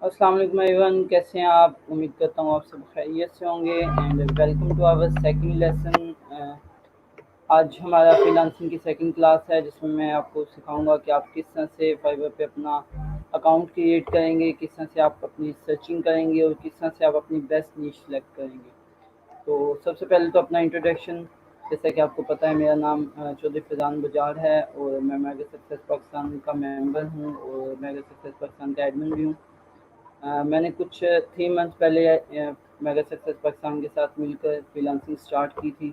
अस्सलाम वालेकुम एवरीवन, कैसे हैं आप? उम्मीद करता हूँ आप सब खैरियत से होंगे and welcome to our second lesson. आज हमारा फ्रीलांसिंग की सेकंड क्लास है जिसमें मैं आपको सिखाऊंगा कि आप किस तरह से फाइवर पे अपना अकाउंट क्रिएट करेंगे, किस तरह से आप अपनी सर्चिंग करेंगे और किस तरह से आप अपनी बेस्ट नीश सेलेक्ट करेंगे। तो सबसे पहले तो अपना इंट्रोडक्शन। जैसा कि आपको पता है, मेरा नाम चौधरी फैज़ान बजाज है और मैं मेगा सक्सेस पाकिस्तान का मेंबर हूँ और मेगा सक्सेस पाकिस्तान का एडमिन भी हूँ। मैंने कुछ 3 मंथ पहले मेगा सक्सेस पाकिस्तान के साथ मिलकर फ्रीलांसिंग स्टार्ट की थी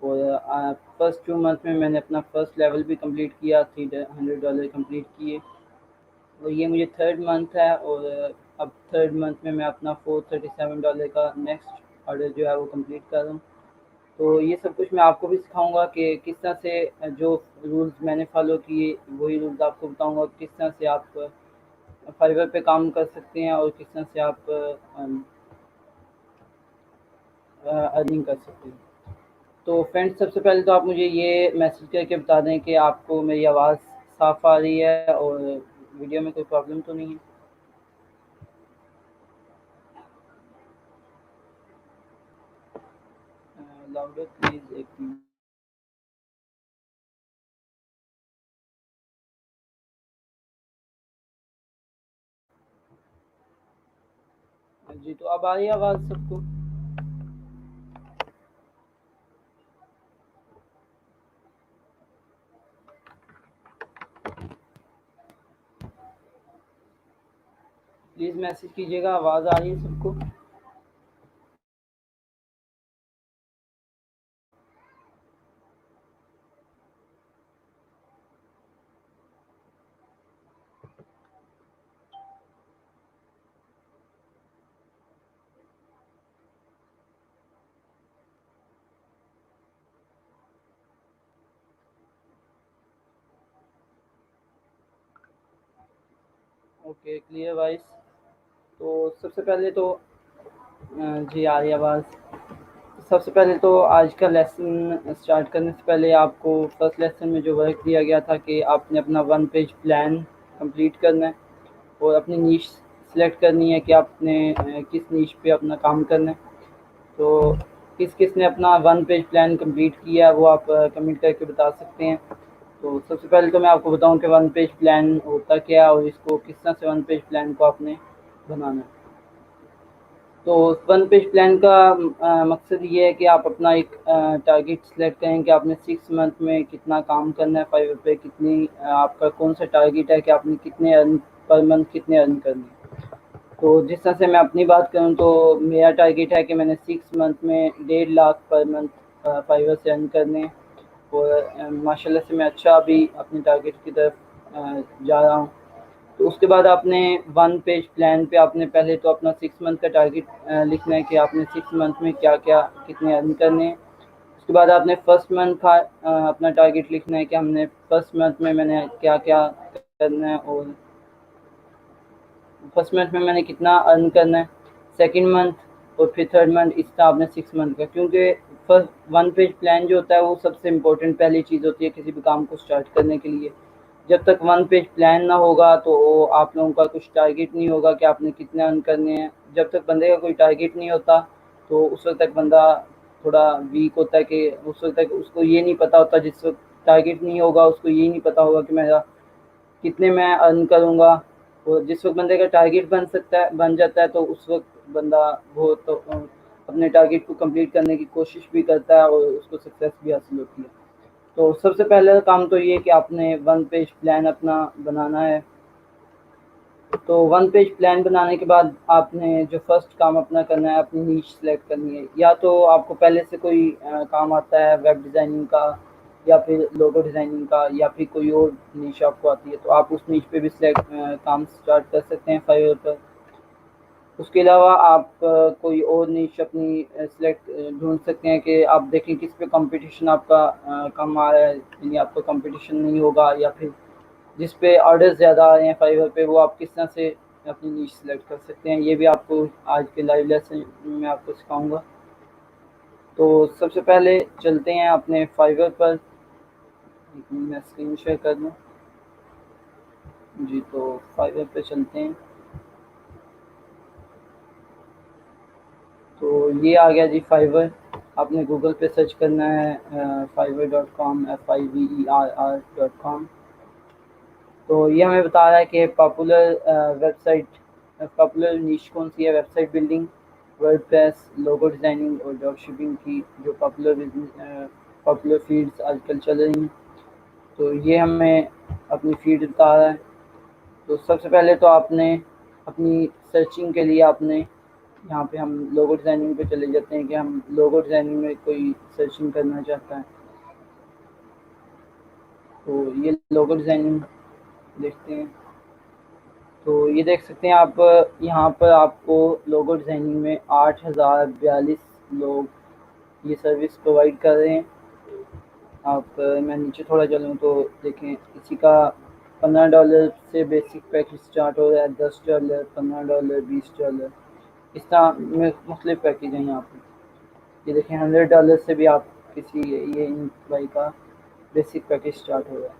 और फर्स्ट 2 मंथ में मैंने अपना फर्स्ट लेवल भी कंप्लीट किया, $300 कंप्लीट किए और ये मुझे थर्ड मंथ है और अब थर्ड मंथ में मैं अपना $437 का नेक्स्ट ऑर्डर जो है वो कंप्लीट कर रहा हूँ। तो ये सब कुछ मैं आपको भी सिखाऊंगा कि किस तरह से जो रूल्स मैंने फॉलो किए वही रूल्स आपको बताऊंगा, किस तरह से आप फाइवर पे काम कर सकते हैं और किस तरह से आप अर्निंग कर सकते हैं। तो फ्रेंड्स, सबसे पहले तो आप मुझे ये मैसेज करके बता दें कि आपको मेरी आवाज़ साफ़ आ रही है और वीडियो में कोई प्रॉब्लम तो नहीं है। लाउडर प्लीज़, एक मिनट। जी, तो अब आ रही है आवाज़ सबको? प्लीज़ मैसेज कीजिएगा, आवाज़ आ रही है सबको? Okay, clear voice. तो सबसे पहले तो जी आ रही है आवाज़। सबसे पहले तो आज का लेसन स्टार्ट करने से पहले आपको फर्स्ट लेसन में जो वर्क दिया गया था कि आपने अपना 1 पेज प्लान कंप्लीट करना है और अपनी नीश सेलेक्ट करनी है कि आपने किस नीश पे अपना काम करना है। तो किस किस ने अपना 1 पेज प्लान कंप्लीट किया है वो आप कमेंट करके बता सकते हैं। तो सबसे पहले तो मैं आपको बताऊं कि 1 पेज प्लान होता क्या है और इसको किस तरह से 1 पेज प्लान को आपने बनाना है। तो 1 पेज प्लान का मकसद ये है कि आप अपना एक टारगेट सेलेक्ट करें कि आपने 6 मंथ में कितना काम करना है, फाइवर पे कितनी आपका कौन सा टारगेट है कि आपने कितने अर्न पर मंथ कितने अर्न करने हैं। तो जिस तरह से मैं अपनी बात करूं तो मेरा टारगेट है कि मैंने 6 मंथ में 1.5 लाख पर मंथ फाइवर से अर्न करने हैं और माशाल्लाह से मैं अच्छा अभी अपने टारगेट की तरफ जा रहा हूं। तो उसके बाद आपने 1 पेज प्लान पे आपने पहले तो अपना 6 मंथ का टारगेट लिखना है कि आपने 6 मंथ में क्या क्या कितने अर्न करने हैं। उसके बाद आपने फर्स्ट मंथ का अपना टारगेट लिखना है कि हमने फर्स्ट मंथ में मैंने क्या क्या करना है और फर्स्ट मंथ में मैंने कितना अर्न करना है, सेकंड मंथ और फिर थर्ड मंथ। इस तरह आपने 6 मंथ का, क्योंकि फर्स्ट 1 पेज प्लान जो होता है वो सबसे इम्पोर्टेंट पहली चीज़ होती है किसी भी काम को स्टार्ट करने के लिए। जब तक 1 पेज प्लान ना होगा तो आप लोगों का कुछ टारगेट नहीं होगा कि आपने कितने अर्न करने हैं। जब तक बंदे का कोई टारगेट नहीं होता तो उस वक्त तक बंदा थोड़ा वीक होता है कि उस वक्त तक उसको ये नहीं पता होता, जिस वक्त टारगेट नहीं होगा उसको ये नहीं पता होगा कि मेरा कितने मैं अर्न करूँगा। और जिस वक्त बंदे का टारगेट बन जाता है तो उस वक्त बंदा बहुत तो अपने टारगेट को कंप्लीट करने की कोशिश भी करता है और उसको सक्सेस भी हासिल होती है। तो सबसे पहले काम तो ये है कि आपने 1 पेज प्लान अपना बनाना है। तो 1 पेज प्लान बनाने के बाद आपने जो फर्स्ट काम अपना करना है, अपनी नीश सेलेक्ट करनी है। या तो आपको पहले से कोई काम आता है वेब डिज़ाइनिंग का या फिर लोगो डिज़ाइनिंग का या फिर कोई और नीश आपको आती है तो आप उस नीश पे भी काम स्टार्ट कर सकते हैं फाइवर पर। उसके अलावा आप कोई और नीश अपनी सेलेक्ट ढूंढ सकते हैं कि आप देखें किस पे कंपटीशन आपका कम आ रहा है, यानी आपका कंपटीशन नहीं होगा, या फिर जिस पे ऑर्डर ज़्यादा आ रहे हैं फाइवर पे वो आप किस तरह से अपनी नीश सेलेक्ट कर सकते हैं। ये भी आपको आज के लाइव लेसन में आपको सिखाऊंगा। तो सबसे पहले चलते हैं अपने फाइवर पर। एक मिनट मैं स्क्रीन शेयर कर दूँ। जी, तो फाइवर पे चलते हैं। ये आ गया जी फाइवर। आपने गूगल पे सर्च करना है fiverr.com, fiverr.com। तो ये हमें बता रहा है कि पॉपुलर नीश कौन सी है, website building, WordPress, logo designing और ड्रॉप शिपिंग की जो पॉपुलर फील्ड्स आजकल चल रही हैं। तो ये हमें अपनी फील्ड बता रहा है। तो सबसे पहले तो आपने अपनी सर्चिंग के लिए आपने यहाँ पे हम लोगो डिज़ाइनिंग पे चले जाते हैं कि हम लोगो डिज़ाइनिंग में कोई सर्चिंग करना चाहता है। तो ये लोगो डिज़ाइनिंग देखते हैं। तो ये देख सकते हैं आप, यहाँ पर आपको लोगो डिज़ाइनिंग में 8042 लोग ये सर्विस प्रोवाइड कर रहे हैं। आप मैं नीचे थोड़ा चलूँ तो देखें, इसी का $15 से बेसिक पैकेज स्टार्ट हो रहा है, $10, $15, $20, इस तरह में मुख्तलिफ पैकेज हैं यहाँ पे। ये देखें $100 से भी आप किसी ये एम्प्लॉय का बेसिक पैकेज स्टार्ट हो रहा है।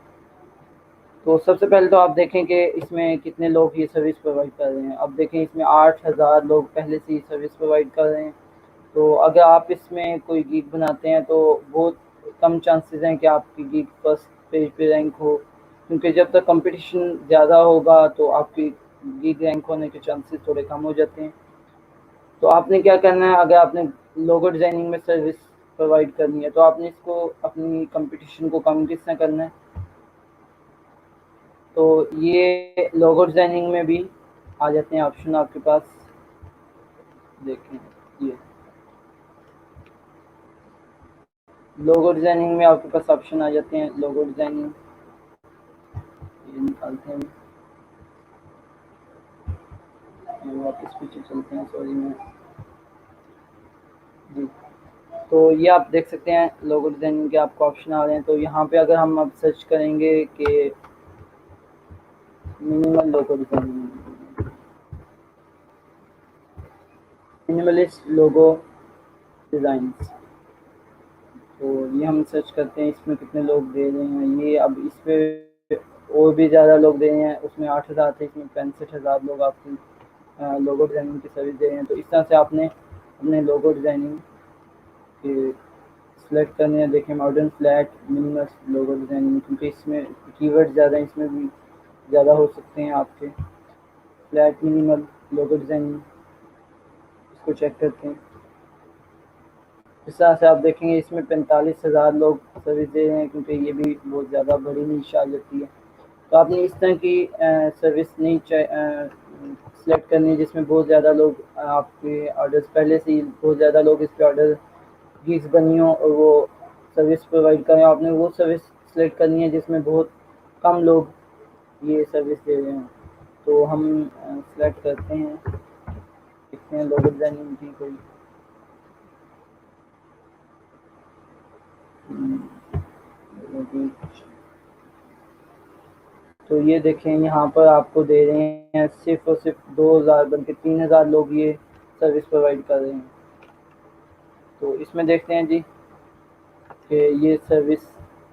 तो सबसे पहले तो आप देखें कि इसमें कितने लोग ये सर्विस प्रोवाइड कर रहे हैं। अब देखें इसमें 8000 लोग पहले से ही सर्विस प्रोवाइड कर रहे हैं। तो अगर आप इसमें कोई गिग बनाते हैं तो बहुत कम चांसेस हैं कि आपकी गिग फर्स्ट पेज पे रैंक हो, क्योंकि जब तक कंपटीशन ज़्यादा होगा तो आपकी गिग रैंक होने के चांसेस थोड़े कम हो जाते हैं। तो आपने क्या करना है, अगर आपने लोगो डिज़ाइनिंग में सर्विस प्रोवाइड करनी है तो आपने इसको अपनी कंपटीशन को कम किस तरह करना है। तो ये लोगो डिज़ाइनिंग में भी आ जाते हैं ऑप्शन आपके पास। देखें ये लोगो डिज़ाइनिंग में आपके पास ऑप्शन आ जाते हैं। लोगो डिज़ाइनिंग ये निकालते हैं, वापस पीछे चलते हैं, सॉरी मैं जी। तो ये आप देख सकते हैं लोगो डिज़ाइनिंग के आपको ऑप्शन आ रहे हैं। तो यहाँ पे अगर हम अब सर्च करेंगे कि मिनिमल लोगो डिज़ाइनिंग, मिनिमलिस्ट लोगो डिज़ाइंस, तो ये हम सर्च करते हैं इसमें कितने लोग दे रहे हैं। ये अब इस पे और भी ज़्यादा लोग दे रहे हैं, उसमें 8000 थे, इसमें 65,000 लोग आपकी लोगो डिज़ाइनिंग की सर्विस दे रहे हैं। तो इस तरह से आपने अपने लोगो डिज़ाइनिंग के सिलेक्ट करने हैं। देखें modern, flat, minimal logo designing, क्योंकि इसमें कीवर्ड ज़्यादा हैं, इसमें भी ज़्यादा हो सकते हैं आपके। फ्लैट, मिनिमल लोगो डिज़ाइनिंग, इसको चेक करते हैं। इस तरह से आप देखेंगे इसमें 45,000 लोग सर्विस दे रहे हैं, क्योंकि ये भी बहुत ज़्यादा बड़ी नीश आ जाती है। तो आपने इस तरह की सर्विस नहीं सिलेक्ट करनी है जिसमें बहुत ज़्यादा लोग आपके ऑर्डर्स पहले से ही बहुत ज़्यादा लोग इस पर ऑर्डर गिग्स बनी हो और वो सर्विस प्रोवाइड करें। आपने वो सर्विस सिलेक्ट करनी है जिसमें बहुत कम लोग ये सर्विस दे रहे हैं। तो हम सिलेक्ट करते हैं, देखते हैं लोगो डिज़ाइनिंग की कोई तो ये देखें यहाँ पर आपको दे रहे हैं सिर्फ और सिर्फ 2000 बल्कि 3000 लोग ये सर्विस प्रोवाइड कर रहे हैं। तो इसमें देखते हैं जी कि ये सर्विस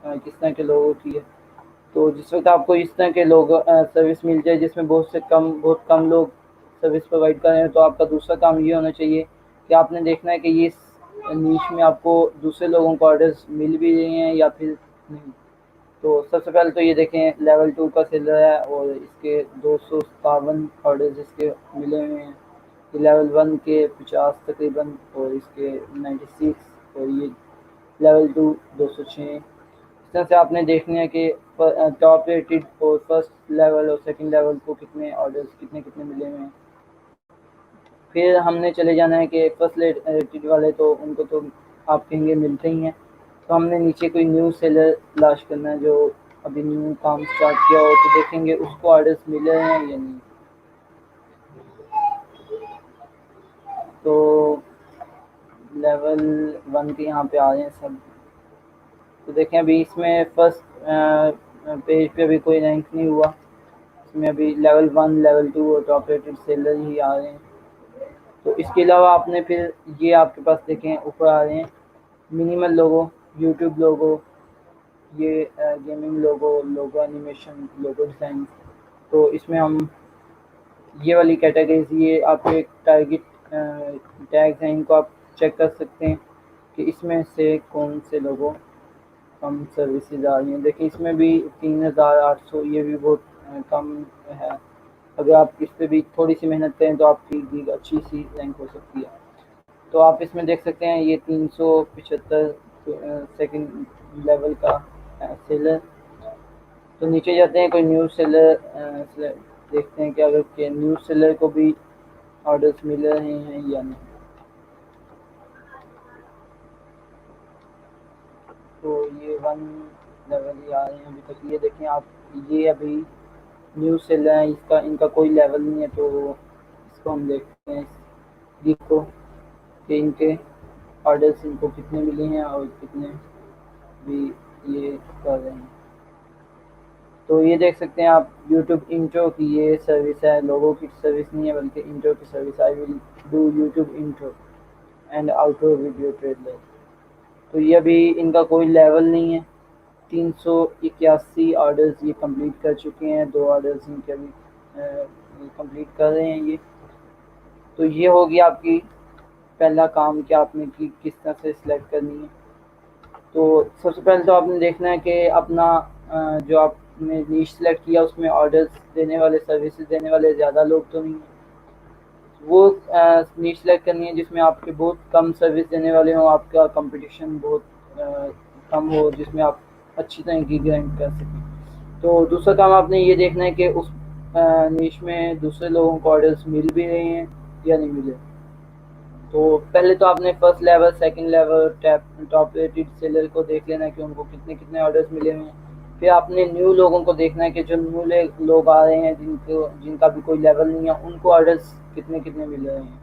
किस तरह के लोगों की है। तो जिस वक्त आपको इस तरह के लोग सर्विस मिल जाए जिसमें बहुत कम लोग सर्विस प्रोवाइड कर रहे हैं, तो आपका दूसरा काम ये होना चाहिए कि आपने देखना है कि ये नीश में आपको दूसरे लोगों को ऑर्डर्स मिल भी रहे हैं या फिर नहीं। तो सबसे पहले तो ये देखें लेवल 2 का सेलर है और इसके 257 ऑर्डर्स इसके मिले हुए हैं। लेवल 1 के 50 तकरीबन और इसके 96, और ये लेवल 2 206। इस तरह से आपने देखना है कि टॉप रेटेड और फर्स्ट लेवल और सेकंड लेवल को कितने ऑर्डर्स कितने कितने मिले हुए हैं। फिर हमने चले जाना है कि फर्स्ट रेटेड वाले तो उनको तो आप कहेंगे मिलते ही हैं। तो हमने नीचे कोई न्यू सेलर तलाश करना है जो अभी न्यू काम स्टार्ट किया हो, तो देखेंगे उसको ऑर्डर्स मिले हैं या नहीं। तो लेवल 1 के यहाँ पे आ रहे हैं सब। तो देखें अभी इसमें फर्स्ट पेज पे अभी कोई रैंक नहीं हुआ, इसमें अभी लेवल 1, लेवल 2 और टॉप रेटेड सेलर ही आ रहे हैं। तो इसके अलावा आपने फिर ये आपके पास देखें ऊपर आ रहे हैं मिनिमल लोगो, यूट्यूब लोगो, ये गेमिंग लोगो, लोगो एनिमेशन, लोगो डिज़ाइन। तो इसमें हम ये वाली कैटेगरीज, ये आपके टारगेट टैग्स हैं, इनको आप चेक कर सकते हैं कि इसमें से कौन से लोगों कम सर्विसेज आ रही हैं। देखिए इसमें भी 3800, ये भी बहुत कम है। अगर आप इस पे भी थोड़ी सी मेहनत करें तो आपकी गिग अच्छी सी रैंक हो सकती है। तो आप इसमें देख सकते हैं ये 375 सेकंड लेवल का सेलर। तो नीचे जाते हैं, कोई न्यू सेलर देखते हैं कि अगर के न्यू सेलर को भी ऑर्डर्स मिल रहे हैं या नहीं। तो ये 1 लेवल ही आ रहे हैं अभी तक। ये देखें आप, ये अभी न्यू सेलर है, इसका इनका कोई लेवल नहीं है। तो इसको हम देखते हैं इस गिग को कि इनके ऑर्डर्स इनको कितने मिले हैं और कितने भी ये कर रहे हैं। तो ये देख सकते हैं आप, यूट्यूब इंट्रो की ये सर्विस है, लोगों की सर्विस नहीं है बल्कि इंट्रो की service. I will do YouTube intro and outro video trailer. तो ये अभी इनका कोई लेवल नहीं है। 381 ऑर्डर्स ये कंप्लीट कर चुके हैं, 2 ऑर्डर्स इनके अभी कंप्लीट कर रहे हैं ये। तो ये हो गया आपकी पहला काम कि आपने की किस तरह से सिलेक्ट करनी है। तो सबसे पहले तो आपने देखना है कि अपना जो आपने नीश सेलेक्ट किया उसमें ऑर्डर्स देने वाले, सर्विसेज देने वाले ज़्यादा लोग तो नहीं हैं। वो नीश सेलेक्ट करनी है जिसमें आपके बहुत कम सर्विस देने वाले हों, आपका कंपटीशन बहुत कम हो, जिसमें आप अच्छी तरह की रैंक कर सकें। तो दूसरा काम आपने ये देखना है कि उस नीश में दूसरे लोगों को ऑर्डर्स मिल भी रहे हैं या नहीं मिले। तो पहले तो आपने first level, second level, top rated seller को देख लेना है कि उनको कितने कितने ऑर्डर्स मिले हुए हैं। फिर आपने न्यू लोगों को देखना है कि जो न्यू लोग आ रहे हैं जिनका भी कोई लेवल नहीं है, उनको ऑर्डर्स कितने कितने मिल रहे हैं।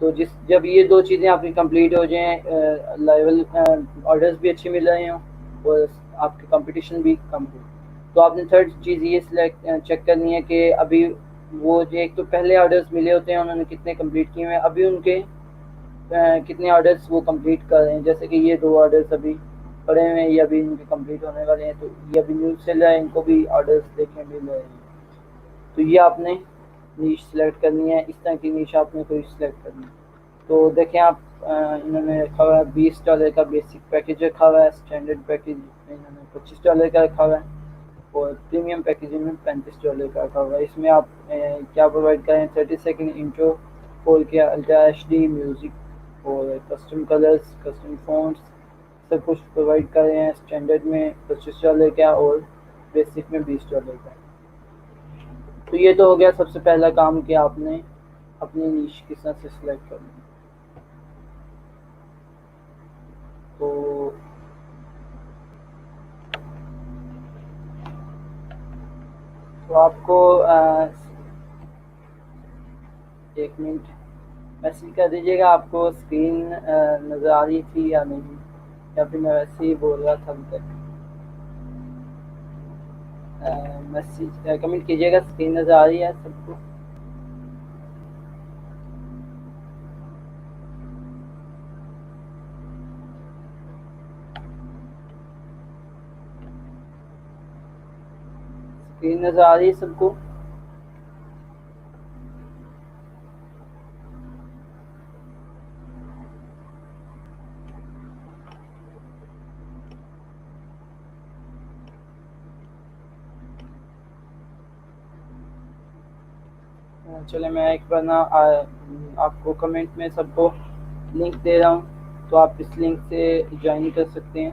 तो जब ये 2 चीज़ें आपकी कंप्लीट हो जाएँ, लेवल ऑर्डर्स भी अच्छे मिल रहे हों और आपकी कंपटीशन भी कम हो, तो आपने थर्ड चीज़ ये चेक करनी है कि अभी वो जो एक तो पहले ऑर्डर्स मिले होते हैं उन्होंने कितने कंप्लीट किए हुए हैं, अभी उनके कितने ऑर्डर्स वो कंप्लीट कर रहे हैं। जैसे कि ये 2 ऑर्डर्स अभी पड़े हुए हैं, ये अभी इनके कंप्लीट होने वाले हैं। तो ये अभी न्यू सेलर है, इनको भी ऑर्डर्स देखने मिल रहे हैं। तो ये आपने नीश सेलेक्ट करनी है, इस तरह की नीश आपने कोई सेलेक्ट करनी है। तो देखें आप, इन्होंने रखा हुआ है $20 का बेसिक पैकेज रखा हुआ है, स्टैंडर्ड पैकेज इन्होंने $25 का रखा हुआ है और प्रीमियम पैकेजिंग में $35 का रखा हुआ है। इसमें आप क्या प्रोवाइड करें, 30 second intro, 4K ultra HD music और कस्टम कलर्स, कस्टम फ़ॉन्ट्स सब कुछ प्रोवाइड कर रहे हैं। स्टैंडर्ड में $25 का और बेसिक में $20 का। तो ये तो हो गया सबसे पहला काम कि आपने अपनी नीश किस तरह से सिलेक्ट करनी है। तो आपको 1 मिनट मैसेज कर दीजिएगा आपको स्क्रीन नज़र आ रही थी या नहीं, या फिर मैं वैसे ही बोल रहा था अभी तक। मैसेज कमेंट कीजिएगा, स्क्रीन नज़र आ रही है सबको। स्क्रीन नज़र आ रही है सबको। चले मैं एक बार ना आपको कमेंट में सबको लिंक दे रहा हूँ, तो आप इस लिंक से ज्वाइन कर सकते हैं।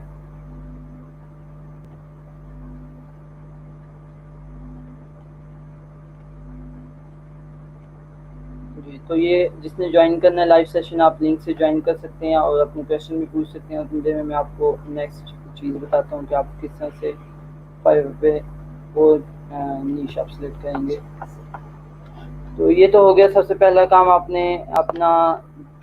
जी, तो ये जिसने ज्वाइन करना है लाइव सेशन, आप लिंक से ज्वाइन कर सकते हैं और अपने क्वेश्चन भी पूछ सकते हैं। उतनी देर में मैं आपको नेक्स्ट चीज़ बताता हूँ कि आप किस तरह से 5 पे और नीश आप सेलेक्ट करेंगे। तो ये तो हो गया सबसे पहला काम, आपने अपना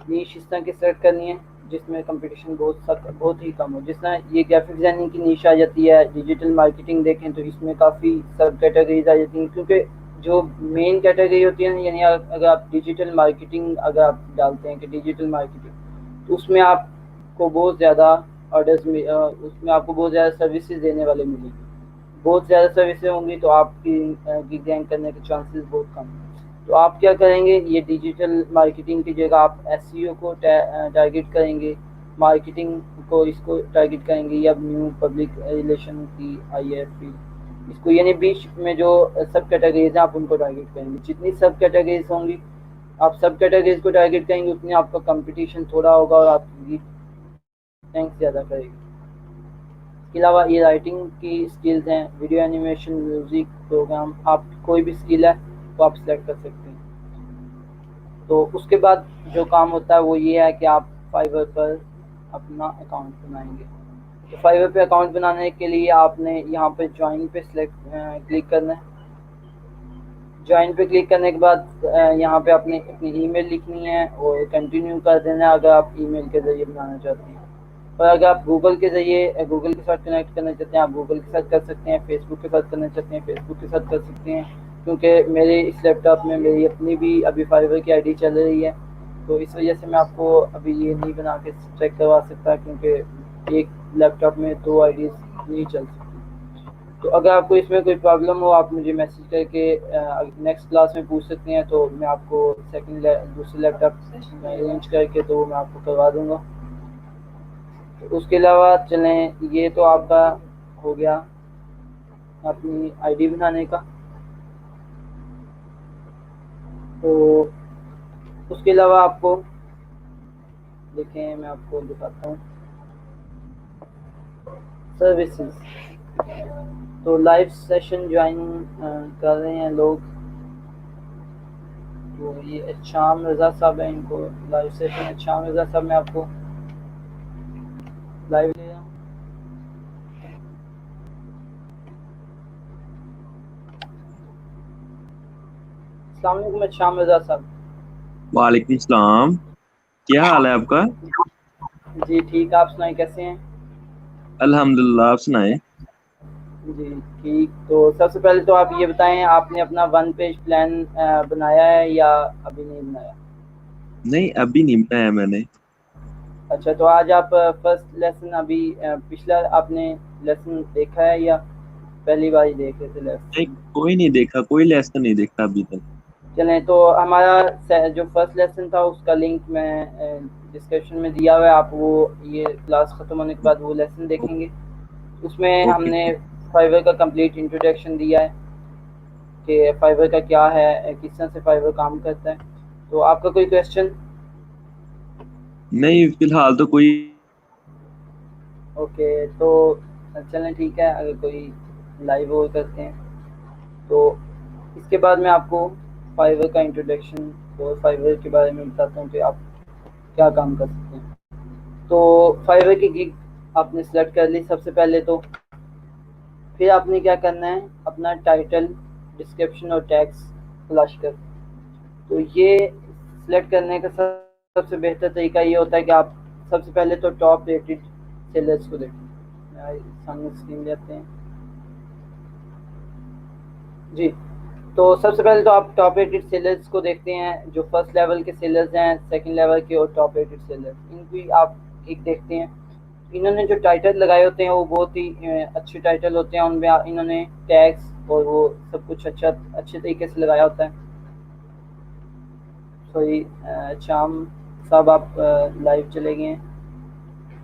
नीश इस तरह की सेलेक्ट करनी है जिसमें कंपटीशन बहुत ही कम हो। जिस तरह ये ग्राफिक डिज़ाइनिंग की नीश आ जाती है, डिजिटल मार्केटिंग देखें तो इसमें काफ़ी सब कैटेगरीज आ जाती हैं, क्योंकि जो मेन कैटेगरी होती है, यानी अगर आप डिजिटल मार्केटिंग अगर आप डालते हैं कि डिजिटल मार्केटिंग, तो उसमें आपको बहुत ज़्यादा ऑर्डर्स में उसमें आपको बहुत ज़्यादा सर्विसेज देने वाले मिलेंगे। बहुत ज़्यादा सर्विसेज होंगी तो आपकी गिग रैंक करने के चांसेस बहुत कम हैं। तो आप क्या करेंगे, ये डिजिटल मार्केटिंग की जगह आप एसईओ को टारगेट करेंगे, मार्केटिंग को इसको टारगेट करेंगे, या न्यू पब्लिक रिलेशन की आईएफपी इसको, यानी बीच में जो सब कैटेगरीज हैं आप उनको टारगेट करेंगे। जितनी सब कैटेगरीज होंगी आप सब कैटेगरीज को टारगेट करेंगे उतनी आपका कंपटीशन थोड़ा होगा और आपकी रैंक ज़्यादा करेगी। इसके अलावा ये राइटिंग की स्किल्स हैं, वीडियो एनिमेशन, म्यूज़िक, प्रोग्राम, आप कोई भी स्किल है तो आप सिलेक्ट कर सकते हैं। तो उसके बाद जो काम होता है वो ये है कि आप फाइवर पर अपना अकाउंट बनाएंगे। तो फाइवर पे अकाउंट बनाने के लिए आपने यहाँ पे ज्वाइन पे क्लिक करना है। ज्वाइन पे क्लिक करने के बाद यहाँ पे आपने अपनी ईमेल लिखनी है और कंटिन्यू कर देना है अगर आप ईमेल के ज़रिए बनाना चाहते हैं। और अगर आप गूगल के ज़रिए गूगल के साथ कनेक्ट करना चाहते हैं आप गूगल के साथ कर सकते हैं, फेसबुक के साथ करना चाहते हैं फेसबुक के साथ कर सकते हैं, क्योंकि मेरे इस लैपटॉप में मेरी अपनी भी अभी फाइवर की आईडी चल रही है, तो इस वजह से मैं आपको अभी ये नहीं बना के चेक करवा सकता, क्योंकि एक लैपटॉप में 2 आईडीज़ नहीं चल सकती। तो अगर आपको इसमें कोई प्रॉब्लम हो आप मुझे मैसेज करके नेक्स्ट क्लास में पूछ सकते हैं, तो मैं आपको दूसरे लैपटॉप अरेंज करके तो मैं आपको करवा दूँगा। तो उसके अलावा चलें, ये तो आपका हो गया अपनी आईडी बनाने का। तो उसके अलावा आपको देखें, मैं आपको दिखाता हूँ सर्विसेज। तो लाइव सेशन ज्वाइन कर रहे हैं लोग, तो ये इच्छाम रज़ा साहब है, इनको लाइव सेशन इच्छाम रज़ा साहब मैं आपको लाइव ले रहा हूँ। अस्सलाम वालेकुम इच्छाम रज़ा साहब। वालेकुम सलाम। क्या हाल है आपका? जी ठीक, आप सुनाएं कैसे हैं? अल्हम्दुलिल्लाह, आप सुनाएं। जी ठीक। तो सबसे पहले तो आप ये बताएं आपने अपना 1 पेज प्लान बनाया है या अभी नहीं बनाया? नहीं, अभी नहीं बनाया मैंने। अच्छा, तो आज आप फर्स्ट लेसन अभी पिछला आपने लेसन देखा है या पहली बार ही देख रहे थे नहीं, लेसन? कोई नहीं देखा, कोई लेसन नहीं देखा अभी तक। चलें, तो हमारा जो फर्स्ट लेसन था उसका लिंक मैं डिस्क्रिप्शन में दिया हुआ है, आप वो ये क्लास ख़त्म होने के बाद वो लेसन देखेंगे। उसमें ओके। हमने फाइवर का कंप्लीट इंट्रोडक्शन दिया है कि फाइवर का क्या है, किस तरह से फाइवर काम करता है। तो आपका कोई क्वेश्चन? नहीं, फिलहाल तो कोई। ओके, तो चलें ठीक है, अगर कोई लाइव और करते हैं तो इसके बाद मैं आपको फाइवर का इंट्रोडक्शन और फाइवर के बारे में बताता हूँ कि आप क्या काम कर सकते हैं। तो फाइवर की गिग आपने सेलेक्ट कर ली सबसे पहले, तो फिर आपने क्या करना है, अपना टाइटल, डिस्क्रिप्शन और टैग्स तलाश कर। तो ये सिलेक्ट करने का सबसे बेहतर तरीका ये होता है कि आप सबसे पहले तो टॉप रेटेड सेलर्स को देखें। सामने स्क्रीन लेते हैं जी। तो सबसे पहले तो आप टॉप रेटेड सेलर्स को देखते हैं, जो फर्स्ट लेवल के सेलर्स हैं, सेकंड लेवल के और टॉप रेटेड सेलर्स, इनकी आप एक देखते हैं। इन्होंने जो टाइटल लगाए होते हैं वो बहुत ही अच्छे टाइटल होते हैं, उनमें इन्होंने टैग्स और वो सब कुछ अच्छे तरीके से लगाया होता है। सॉरी शाम साहब, आप लाइव चले गए हैं,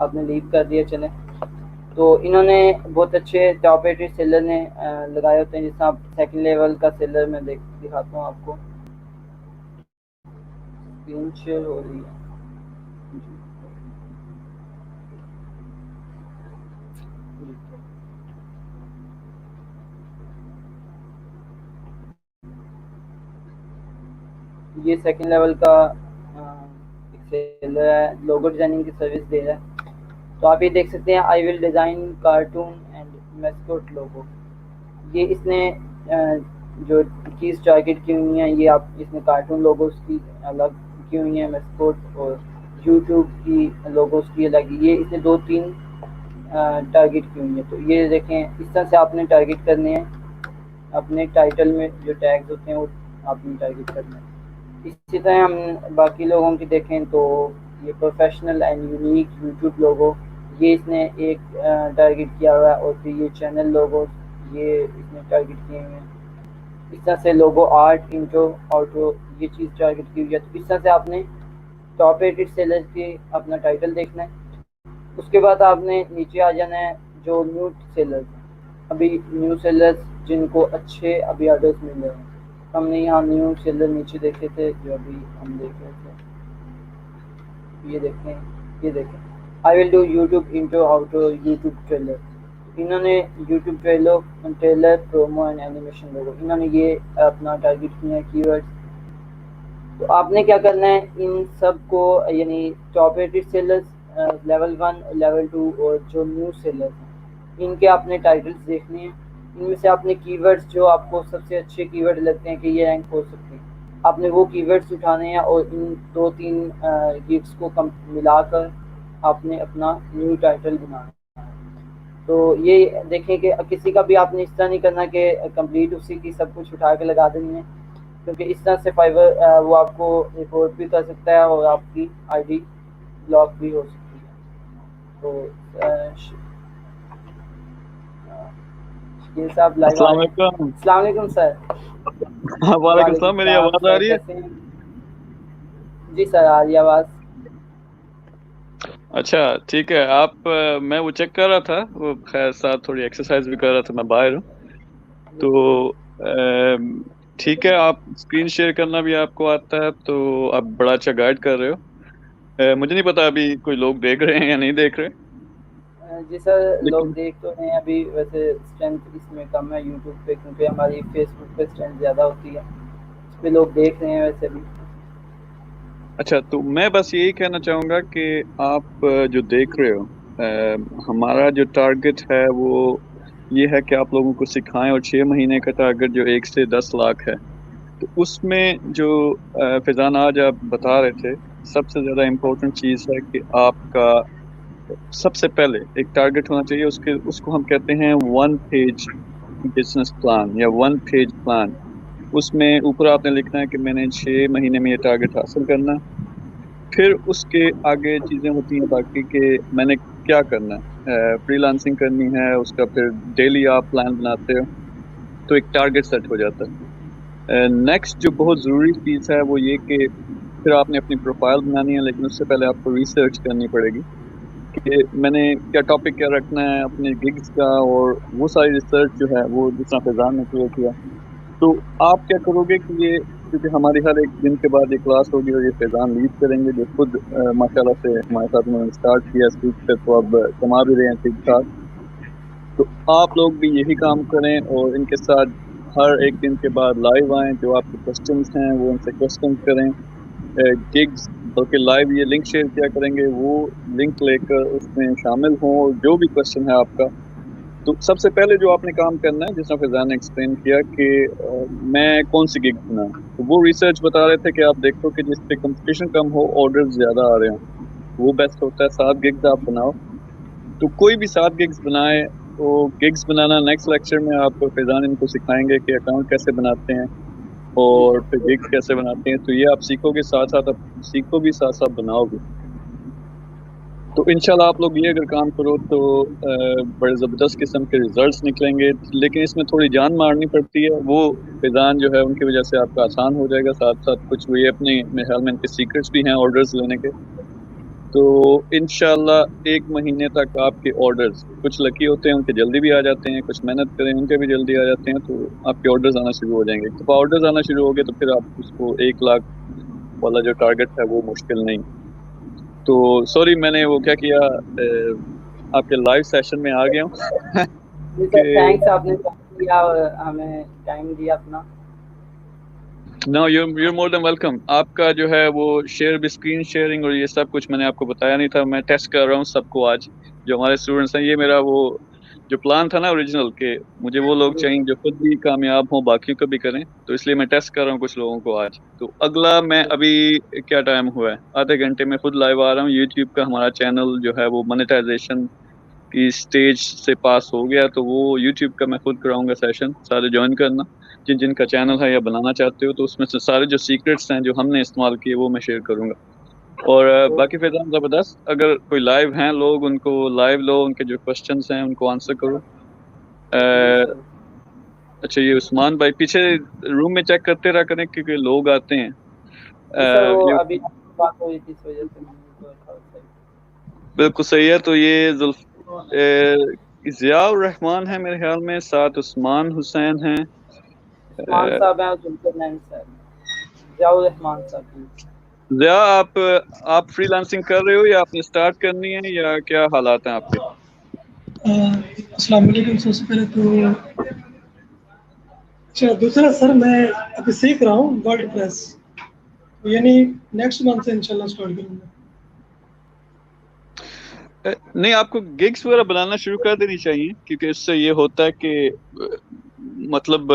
आपने लीव कर दिया, चलें। तो इन्होंने बहुत अच्छे टॉप रेटेड सेलर ने लगाए होते हैं, जिसमें आप सेकंड लेवल का सेलर मैं दिखाता हूँ आपको, स्क्रीन शेयर हो रही है जी। ये सेकंड लेवल का एक सेलर है, लोगो डिजाइनिंग की सर्विस दे रहा है। तो आप ये देख सकते हैं, I will design cartoon and mascot logo. ये इसने जो चीज़ टारगेट की हुई है, ये आप इसमें कार्टून लोगोस की अलग की हुई हैं, मैस्कोट और यूट्यूब की लोगोस की अलग, ये इसने 2-3 टारगेट की हुई है। तो ये देखें, इस तरह से आपने टारगेट करने हैं, अपने टाइटल में जो टैग्स होते हैं वो आपने टारगेट करना है। इसी तरह हम बाकी लोगों की देखें तो ये प्रोफेशनल एंड यूनिक यूट्यूब लोगो, ये इसने एक टारगेट किया हुआ है, और फिर ये चैनल लोगो ये इसने टारगेट किए हुए हैं। इस तरह से लोगो, आर्ट, इंट्रो, आउट्रो, ये चीज़ टारगेट की हुई है। तो इस तरह से आपने टॉप रेटेड सेलर्स की अपना टाइटल देखना है। उसके बाद आपने नीचे आ जाना है जो न्यू सेलर्स हैं, अभी न्यू सेलर्स जिनको अच्छे अभी ऑर्डर्स मिल रहे हैं। तो हमने यहाँ न्यू सेलर नीचे देखे थे जो अभी हम देख रहे थे, ये देखें, ये देखें, I will do YouTube intro outro YouTube trailer. इन्होंने YouTube trailer trailer promo and animation logo, इन्होंने ये अपना टारगेट किया है कीवर्ड्स। तो आपने क्या करना है, इन सब को यानी top rated sellers level 1, level 2 और जो न्यू सेलर्स हैं, इनके आपने टाइटल्स देखने हैं। इनमें से आपने कीवर्ड्स जो आपको सबसे अच्छे कीवर्ड लगते हैं कि ये रैंक हो सकते हैं, आपने वो कीवर्ड्स उठाने हैं और इन 2-3 गिग्स को मिलाकर आपने अपना न्यू टाइटल बनाना है। तो ये देखें कि किसी का भी आपने इस तरह नहीं करना कि कंप्लीट उसी की सब कुछ उठा के लगा देनी है, क्योंकि इस तरह से फाइवर वो आपको रिपोर्ट भी कर सकता है और आपकी आईडी ब्लॉक भी हो सकती है। तो शकील साहब लाइव आ अस्सलाम रहे हैं। वालेकुम। अस्सलाम वालेकुम सर। वालेकुम वालेकुम सलाम। मेरी सलाम आवाज आ सर, रही है? कैसे हैं? जी सर, आ रही है आवाज़। अच्छा, ठीक है। मैं वो चेक कर रहा था, वो खैर साथ थोड़ी एक्सरसाइज भी कर रहा था, मैं बाहर हूँ। तो ठीक है, आप स्क्रीन शेयर करना भी आपको आता है, तो आप बड़ा अच्छा गाइड कर रहे हो। मुझे नहीं पता अभी कोई लोग देख रहे हैं या नहीं देख रहे, जी सर, लोग लेकिन देख तो रहे हैं अभी, वैसे स्ट्रेंथ इसमें कम है यूट्यूब पे, क्योंकि हमारी फेसबुक पे स्ट्रेंथ ज़्यादा होती है। इस पे लोग देख रहे हैं वैसे भी। अच्छा, तो मैं बस यही कहना चाहूँगा कि आप जो देख रहे हो, हमारा जो टारगेट है वो ये है कि आप लोगों को सिखाएं, और 6 महीने का टारगेट जो 1 से 10 लाख है, तो उसमें जो फैजान आज आप बता रहे थे, सबसे ज़्यादा इम्पोर्टेंट चीज़ है कि आपका सबसे पहले एक टारगेट होना चाहिए। उसके उसको हम कहते हैं 1 पेज बिजनेस प्लान या 1 पेज प्लान। उसमें ऊपर आपने लिखना है कि मैंने 6 महीने में ये टारगेट हासिल करना है। फिर उसके आगे चीज़ें होती हैं बाकी के मैंने क्या करना है, फ्रीलांसिंग करनी है, उसका फिर डेली आप प्लान बनाते हो, तो एक टारगेट सेट हो जाता है। नेक्स्ट जो बहुत ज़रूरी चीज़ है वो ये कि फिर आपने अपनी प्रोफाइल बनानी है, लेकिन उससे पहले आपको रिसर्च करनी पड़ेगी कि मैंने क्या टॉपिक क्या रखना है अपने गिग्स का, और वो सारी रिसर्च जो है वो जिस तरह फैजान ने क्लियर किया। तो आप क्या करोगे कि ये, क्योंकि हमारी हर एक दिन के बाद ये क्लास होगी और ये फैजान लीड करेंगे, जो खुद माशाल्लाह से हमारे साथ उन्होंने स्टार्ट किया स्पीच पे, तो अब कमा भी रहे हैं ठीक ठाक। तो आप लोग भी यही काम करें और इनके साथ हर एक दिन के बाद लाइव आएं, जो आपके क्वेश्चंस हैं वो उनसे क्वेश्चन करें। गिग्स बल्कि लाइव ये लिंक शेयर किया करेंगे, वो लिंक लेकर उसमें शामिल हों, और जो भी क्वेश्चन है आपका, तो सबसे पहले जो आपने काम करना है, जिस तरह फैजान ने एक्सप्लेन किया कि मैं कौन सी गिग बनाऊं, तो वो रिसर्च बता रहे थे कि आप देखो कि जिस पे कंपटीशन कम हो, ऑर्डर ज्यादा आ रहे हैं, वो बेस्ट होता है। 7 गिग्स आप बनाओ, तो कोई भी 7 गिग्स बनाए। तो गिग्स बनाना नेक्स्ट लेक्चर में आप फैजान इनको सिखाएंगे कि अकाउंट कैसे बनाते हैं जी और फिर सर। गिग्स कैसे बनाते हैं, तो ये आप सीखोगे, साथ साथ आप सीखो भी, साथ साथ बनाओगे। तो इंशाल्लाह आप लोग ये अगर काम करो तो बड़े ज़बरदस्त किस्म के रिजल्ट्स निकलेंगे। लेकिन इसमें थोड़ी जान मारनी पड़ती है, वो फैजान जो है उनकी वजह से आपका आसान हो जाएगा। साथ साथ कुछ वो ये अपने मेरे ख्याल में इनके सीक्रेट्स भी हैं ऑर्डर्स लेने के। तो इंशाल्लाह 1 महीने तक आपके ऑर्डर्स, कुछ लकी होते हैं उनके जल्दी भी आ जाते हैं, कुछ मेहनत करें उनके भी जल्दी आ जाते हैं, तो आपके ऑर्डर्स आना शुरू हो जाएंगे। तो ऑर्डर्स आना शुरू हो गए तो फिर आप उसको 1 लाख वाला जो टारगेट है वो मुश्किल नहीं। तो सॉरी, मैंने वो क्या किया, आपके लाइव सेशन में आ गया हूँ जी सर, कि थैंक्स, आपने टाइम दिया और हमें टाइम दिया अपना। No, you're more than welcome. आपका जो है वो शेयर भी, स्क्रीन शेयरिंग और ये सब कुछ मैंने आपको बताया नहीं था, मैं टेस्ट कर रहा हूँ सबको आज, जो हमारे स्टूडेंट्स हैं। ये मेरा वो जो प्लान था ना ओरिजिनल, के मुझे वो लोग जी चाहिए जो खुद भी कामयाब हों, बाकियों को भी करें, तो इसलिए मैं टेस्ट कर रहा हूँ कुछ लोगों को आज। तो अगला मैं अभी, क्या टाइम हुआ है, आधे घंटे में खुद लाइव आ रहा हूँ। यूट्यूब का हमारा चैनल जो है वो मोनेटाइजेशन की स्टेज से पास हो गया, तो वो यूट्यूब का मैं खुद कराऊंगा सेशन, सारे ज्वाइन करना जिन जिन का चैनल है या बनाना चाहते हो। तो उसमें से सारे जो सीक्रेट्स हैं जो हमने इस्तेमाल किए वो मैं शेयर करूंगा। और तो बाकी फैजान ज़बरदस्त, अगर कोई लाइव हैं लोग, उनको लाइव लो, उनके जो क्वेश्चंस हैं उनको आंसर करो। जी अ, सर। अच्छा, ये उस्मान भाई पीछे रूम में चेक करते रहा करें क्योंकि लोग आते हैं। सर वो ये अभी बात हो रही थी इस वजह से मैंने तो रखा था। बिल्कुल सही है। तो ये जियाउर रहमान है मेरे ख्याल में, साथ उस्मान हुसैन हैं। उस्मान साहब हैं और जुल्फिकार साहब, जियाउर रहमान साहब। जिया, आप फ्रीलांसिंग कर रहे हो या आपने स्टार्ट करनी है या क्या हालात हैं आपके? अस्सलाम वालेकुम। सबसे पहले तो अच्छा, दूसरा सर मैं अभी सीख रहा हूँ वर्ड प्रेस, यानी नेक्स्ट मंथ से इंशाल्लाह स्टार्ट करूँगा। नहीं, आपको गिग्स वगैरह बनाना शुरू कर देनी चाहिए क्योंकि इससे ये होता है कि मतलब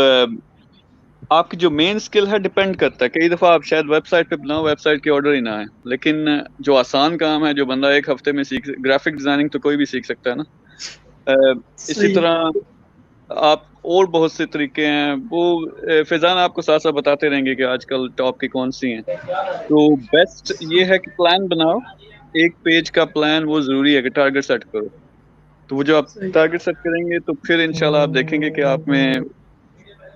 आपकी जो मेन स्किल है डिपेंड करता है। कई दफ़ा आप शायद वेबसाइट पे बनाओ, वेबसाइट के ऑर्डर ही ना आए, लेकिन जो आसान काम है, जो बंदा एक हफ्ते में सीख, ग्राफिक डिजाइनिंग तो कोई भी सीख सकता है ना। इसी तरह आप और बहुत से तरीके हैं, वो फैजान आपको साथ साथ बताते रहेंगे कि आजकल टॉप की कौन सी हैं। तो बेस्ट ये है कि प्लान बनाओ, एक पेज का प्लान वो जरूरी है कि टारगेट सेट करो। तो वो जो आप टारगेट सेट करेंगे तो फिर इंशाल्लाह आप देखेंगे कि आप में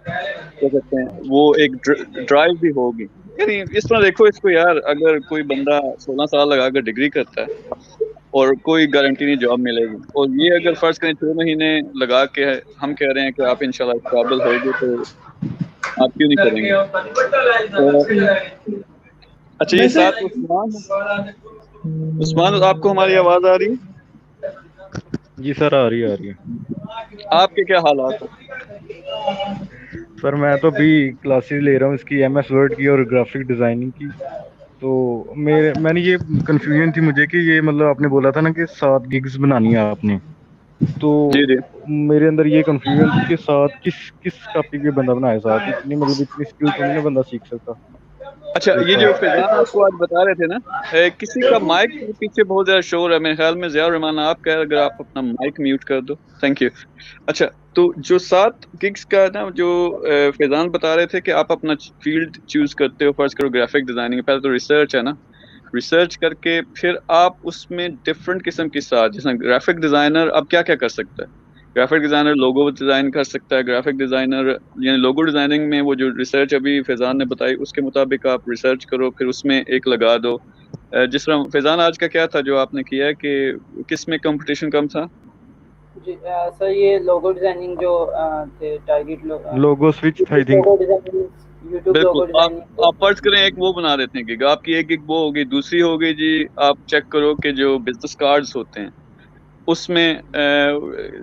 क्या कहते हैं वो एक ड्राइव भी होगी। यानी इस तरह देखो इसको यार, अगर कोई बंदा 16 साल लगाकर डिग्री करता है और कोई गारंटी नहीं जॉब मिलेगी, और ये अगर फर्ज करें 6 महीने लगा के हम कह रहे हैं कि आप इंशाल्लाह इस काबिल होगे, तो आप क्यों नहीं करेंगे? तो अच्छा, ये साथ उस्मान आपको हमारी आवाज आ रही है? जी सर, आ रही है। आपके क्या हालात हैं? सर मैं तो अभी क्लासेस ले रहा हूँ इसकी, MS वर्ड की और ग्राफिक डिजाइनिंग की। तो मैंने ये कंफ्यूजन थी मुझे कि ये मतलब आपने बोला था ना कि 7 गिग्स बनानी है आपने, तो जी जी। मेरे अंदर ये कंफ्यूजन थी कि 7 किस किस टॉपिक पे बंदा बनाए, 7 इतनी मतलब इतनी स्किल तो नहीं ना बंदा सीख सकता। अच्छा, ये जो फैजान आपको आज बता रहे थे ना, किसी का माइक पीछे बहुत ज्यादा शोर है मेरे ख्याल में। जिया रहमान आप कह, अगर आप अपना माइक म्यूट कर दो, थैंक यू। अच्छा, तो जो 7 गिग्स का ना, जो फैजान बता रहे थे कि आप अपना फील्ड चूज करते हो, फर्ज करो ग्राफिक डिजाइनिंग, पहले तो रिसर्च है ना, रिसर्च करके फिर आप उसमें डिफरेंट किस्म की साथ, जैसे ग्राफिक डिजाइनर अब क्या क्या कर सकता है। ग्राफिक डिजाइनर लोगो डिजाइन कर सकता है, ग्राफिक डिजाइनर यानी लोगो डिजाइनिंग में वो जो रिसर्च अभी फैजान ने बताई उसके मुताबिक आप रिसर्च करो, फिर उसमें एक लगा दो। जिस तरह फैजान आज का क्या था जो आपने किया है कि किस में कंपटीशन कम था? जी सर, ये लोगो डिजाइनिंग जो थे टारगेट लोगो स्विच था I think. Logo designing, YouTube लोगो बिल्कुल। डिजाइनिंग। आप फर्ज करें एक वो बना देते हैं गिग, आपकी एक गिग वो होगी, दूसरी होगी जी आप चेक करो कि जो बिजनेस कार्ड्स होते हैं उसमें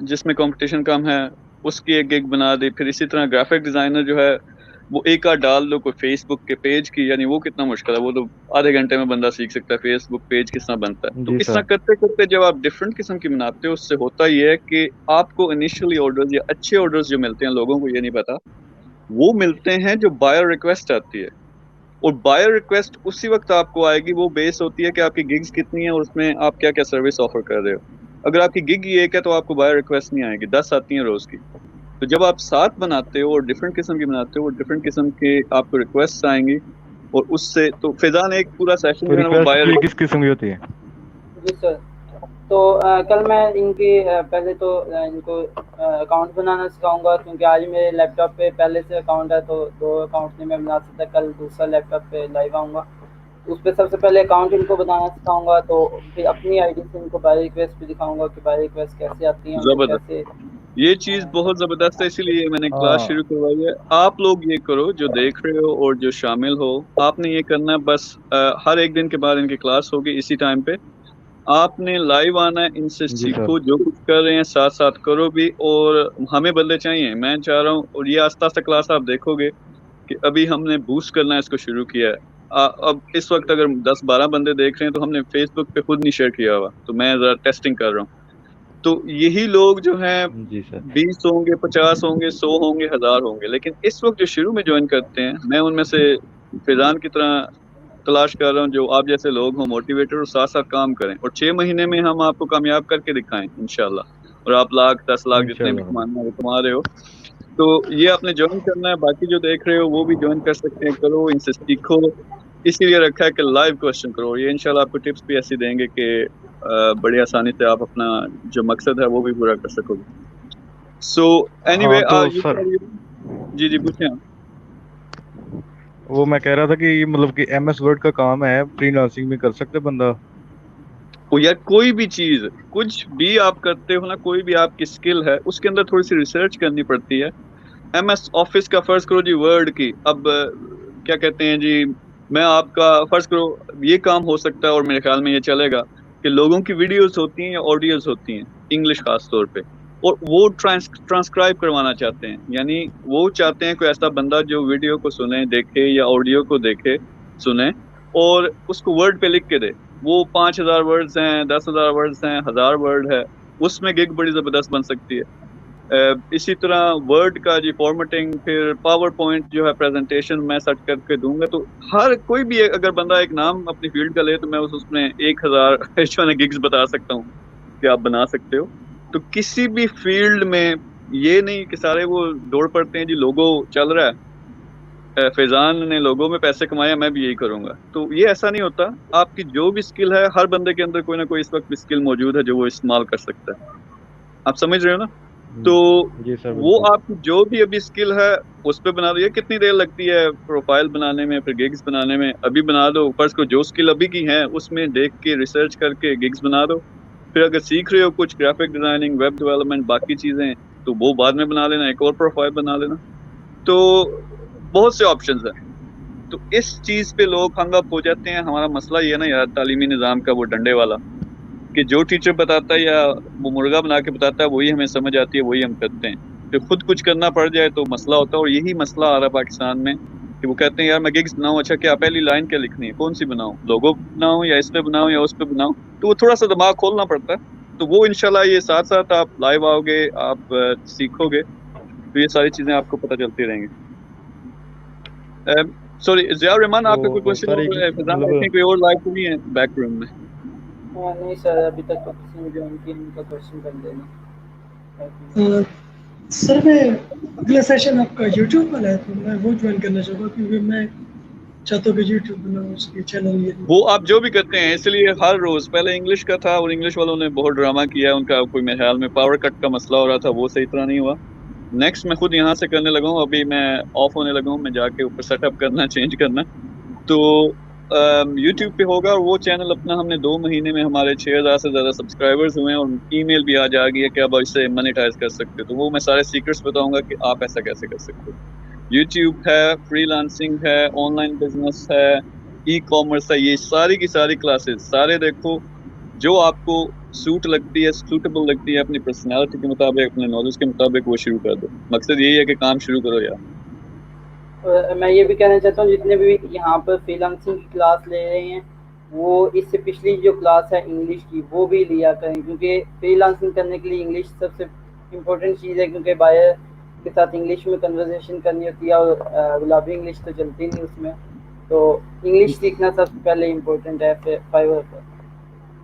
जिसमें कंपटीशन कम है उसकी एक गिग बना दी। फिर इसी तरह ग्राफिक डिजाइनर जो है वो एक आध डाल दो कोई फेसबुक के पेज की, यानी वो कितना मुश्किल है, वो तो आधे घंटे में बंदा सीख सकता है फेसबुक पेज किस तरह बनता है। तो जी इस तरह सर। करते करते जब आप डिफरेंट किस्म की बनाते हो, उससे होता ये है कि आपको इनिशियली ऑर्डर्स या अच्छे ऑर्डर्स जो मिलते हैं, लोगों को ये नहीं पता, वो मिलते हैं जो बायर रिक्वेस्ट आती है। और बायर रिक्वेस्ट उसी वक्त आपको आएगी, वो बेस होती है कि आपकी गिग्स कितनी है और उसमें आप क्या क्या सर्विस ऑफर कर रहे हो। अगर आपकी गिग ही एक है तो आपको बायर रिक्वेस्ट नहीं आएगी, 10 आती हैं रोज की। तो जब आप 7 बनाते हो और डिफरेंट किस्म की बनाते हो और डिफरेंट किस्म के आपको रिक्वेस्ट आएंगी, और उससे तो फैजान एक पूरा सेशन तो जो है ना वो रिक्वेस्ट बायर। की किस किस्म की होती है? जी सर, तो कल मैं इनकी पहले तो इनको अकाउंट बनाना सिखाऊंगा, क्योंकि आज मेरे लैपटॉप पे पहले से अकाउंट है, तो 2 अकाउंट नहीं मैं बना सकता। कल दूसरा लैपटॉप पे लाइव आऊँगा, उस पर सबसे पहले अकाउंट इनको बनाना सिखाऊंगा, तो फिर अपनी आईडी से इनको बाय रिक्वेस्ट भी दिखाऊंगा कि बाय रिक्वेस्ट कैसे आती हैं, उनको जबरदस्त, कैसे। ये चीज बहुत जबरदस्त है, इसीलिए मैंने क्लास शुरू करवाई है। आप लोग ये करो, जो देख रहे हो और जो शामिल हो, आपने ये करना है बस। हर एक दिन के बाद इनकी क्लास होगी इसी टाइम पे, आपने लाइव आना है, इनसे जी सर। सीखो, जो कुछ कर रहे हैं साथ साथ करो भी। और हमें बंदे चाहिए, मैं चाह रहा हूँ, और ये आस्ता आस्ता क्लास आप देखोगे कि अभी हमने बूस्ट करना है, इसको शुरू किया है। अब इस वक्त अगर 10-12 बंदे देख रहे हैं तो हमने फेसबुक पे खुद नहीं शेयर किया हुआ, तो मैं जरा टेस्टिंग कर रहा हूँ। तो यही लोग जो हैं जी सर। 20 होंगे, 50 होंगे, 100 होंगे, 1000 होंगे, लेकिन इस वक्त जो शुरू में ज्वाइन करते हैं, मैं उनमें से फैजान की तरह तलाश कर रहा हूँ जो आप जैसे लोग हों, मोटिवेटर, और साथ साथ काम करें, और 6 महीने में हम आपको कामयाब करके दिखाएं इंशाल्लाह। और आप लाख 10 लाख जितने भी इंशाल्लाह। कमाना है वो कमा रहे हो। तो ये आपने ज्वाइन करना है, बाकी जो देख रहे हो वो भी ज्वाइन कर सकते हैं, करो, इनसे सीखो। इसीलिए रखा है कि लाइव क्वेश्चन करो, ये इंशाल्लाह आपको टिप्स भी ऐसी देंगे कि बड़ी आसानी से आप अपना जो मकसद है वो भी पूरा कर सकोगे। सो एनीवे हाँ तो सर, जी जी पूछें आप। वो मैं कह रहा था कि ये मतलब कि MS वर्ड का काम है, फ्रीलांसिंग में कर सकते बंदा? वो यार कोई भी चीज, कुछ भी आप करते हो ना, कोई भी आपकी स्किल है उसके अंदर थोड़ी सी रिसर्च करनी पड़ती है। MS ऑफिस का फर्ज करो जी, वर्ड की, अब क्या कहते हैं जी, मैं आपका फर्ज करो ये काम हो सकता है और मेरे ख्याल में ये चलेगा कि लोगों की वीडियोस होती हैं या ऑडियोज होती हैं, इंग्लिश खास तौर पे, और वो ट्रांसक्राइब करवाना चाहते हैं, यानी वो चाहते हैं कोई ऐसा बंदा जो वीडियो को सुने देखे या ऑडियो को देखे सुने और उसको वर्ड पे लिख के दे। वो 5,000 वर्ड्स हैं, 10,000 वर्ड्स हैं, 1,000 वर्ड है, उसमें गिग बड़ी जबरदस्त बन सकती है। इसी तरह वर्ड का जी फॉर्मेटिंग, फिर पावर पॉइंट जो है प्रेजेंटेशन मैं सेट करके दूंगा, तो हर कोई भी अगर बंदा एक नाम अपनी फील्ड का ले तो मैं उसमें 1,000 जो है गिग्स बता सकता हूँ कि आप बना सकते हो। तो किसी भी फील्ड में ये नहीं कि सारे वो दौड़ पड़ते हैं जी लोगो चल रहा है, फैजान ने लोगों में पैसे कमाया मैं भी यही करूंगा, तो ये ऐसा नहीं होता। आपकी जो भी स्किल है, हर बंदे के अंदर कोई ना कोई इस वक्त भी स्किल मौजूद है जो वो इस्तेमाल कर सकता है। आप समझ रहे हो ना? तो जी सर वो बिल्कुल। आपकी जो भी अभी स्किल है उस पे बना दो। ये कितनी देर लगती है प्रोफाइल बनाने में, फिर गिग्स बनाने में? अभी बना दो, फर्स्ट को जो स्किल अभी की है उसमें देख के रिसर्च करके गिग्स बना दो। फिर अगर सीख रहे हो कुछ ग्राफिक डिजाइनिंग, वेब डेवलपमेंट, बाकी चीजें, तो वो बाद में बना लेना, एक और प्रोफाइल बना लेना। तो बहुत से ऑप्शंस हैं। तो इस चीज पे लोग हंग अप हो जाते हैं। हमारा मसला ये है ना यार, तालीमी निजाम का, वो डंडे वाला, कि जो टीचर बताता है या वो मुर्गा बना के बताता है वही हमें समझ आती है, वही हम करते हैं। फिर खुद कुछ करना पड़ जाए तो मसला होता है, और यही मसला आ रहा है पाकिस्तान में कि वो कहते हैं यार मैं गिग्स बनाऊं, अच्छा क्या पहली लाइन क्या लिखनी है, कौन सी बनाऊं, लोगो बनाऊं या इस पे बनाऊं या उस पे बनाऊं? तो वो थोड़ा सा दिमाग खोलना पड़ता है। तो वो इंशाल्लाह ये साथ साथ आप लाइव आओगे, आप सीखोगे, तो ये सारी चीजें आपको पता चलती रहेंगी। सॉरी जिया रहमान, आपका कोई तो क्वेश्चन सर और एक फिजान मतलब रखें, कोई और लाइव तो नहीं है बैकग्राउंड में? नहीं सर, अभी तक तो किसी ने ज्वाइन किया, उनका क्वेश्चन कर देना। सर मैं अगला सेशन आपका यूट्यूब वाला है तो मैं वो ज्वाइन करना चाहूँगा क्योंकि मैं चाहता हूँ कि यूट्यूब बनाऊँ उसके चैनल ये। वो आप जो भी करते हैं, इसलिए हर रोज पहले इंग्लिश का था और इंग्लिश वालों ने बहुत ड्रामा किया है, उनका कोई मेरे ख्याल में पावर कट का मसला हो रहा था, वो सही तरह नहीं हुआ। नेक्स्ट मैं खुद यहाँ से करने लगा हूँ, अभी मैं ऑफ होने लगा हूँ, मैं जाके ऊपर सेटअप करना, चेंज करना। तो यूट्यूब पे होगा, और वो चैनल अपना हमने 2 महीने में हमारे 6,000 से ज्यादा सब्सक्राइबर्स हुए हैं, और ईमेल भी आज आ गई है कि अब इससे मोनेटाइज कर सकते हो। तो वो मैं सारे सीक्रेट्स बताऊंगा कि आप ऐसा कैसे कर सकते हो। यूट्यूब है, फ्रीलांसिंग है, ऑनलाइन बिजनेस है, ई कॉमर्स है, ये सारी की सारी क्लासेस सारे देखो, जो आपको सूट लगती है, सूटेबल लगती है अपनी पर्सनालिटी के मुताबिक, अपने नॉलेज के मुताबिक, वो शुरू कर दो। मकसद यही है कि काम शुरू करो यार। और मैं ये भी कहना चाहता हूँ, जितने भी यहाँ पर फ्रीलांसिंग की क्लास ले रहे हैं वो इससे पिछली जो क्लास है इंग्लिश की वो भी लिया करें, क्योंकि फ्रीलांसिंग करने के लिए इंग्लिश सबसे इम्पोर्टेंट चीज़ है, क्योंकि बायर के साथ इंग्लिश में कन्वर्सेशन करनी होती है और गुलाबी इंग्लिश तो चलती नहीं उसमें। तो इंग्लिश सीखना सबसे पहले इम्पोर्टेंट है फाइवर पर।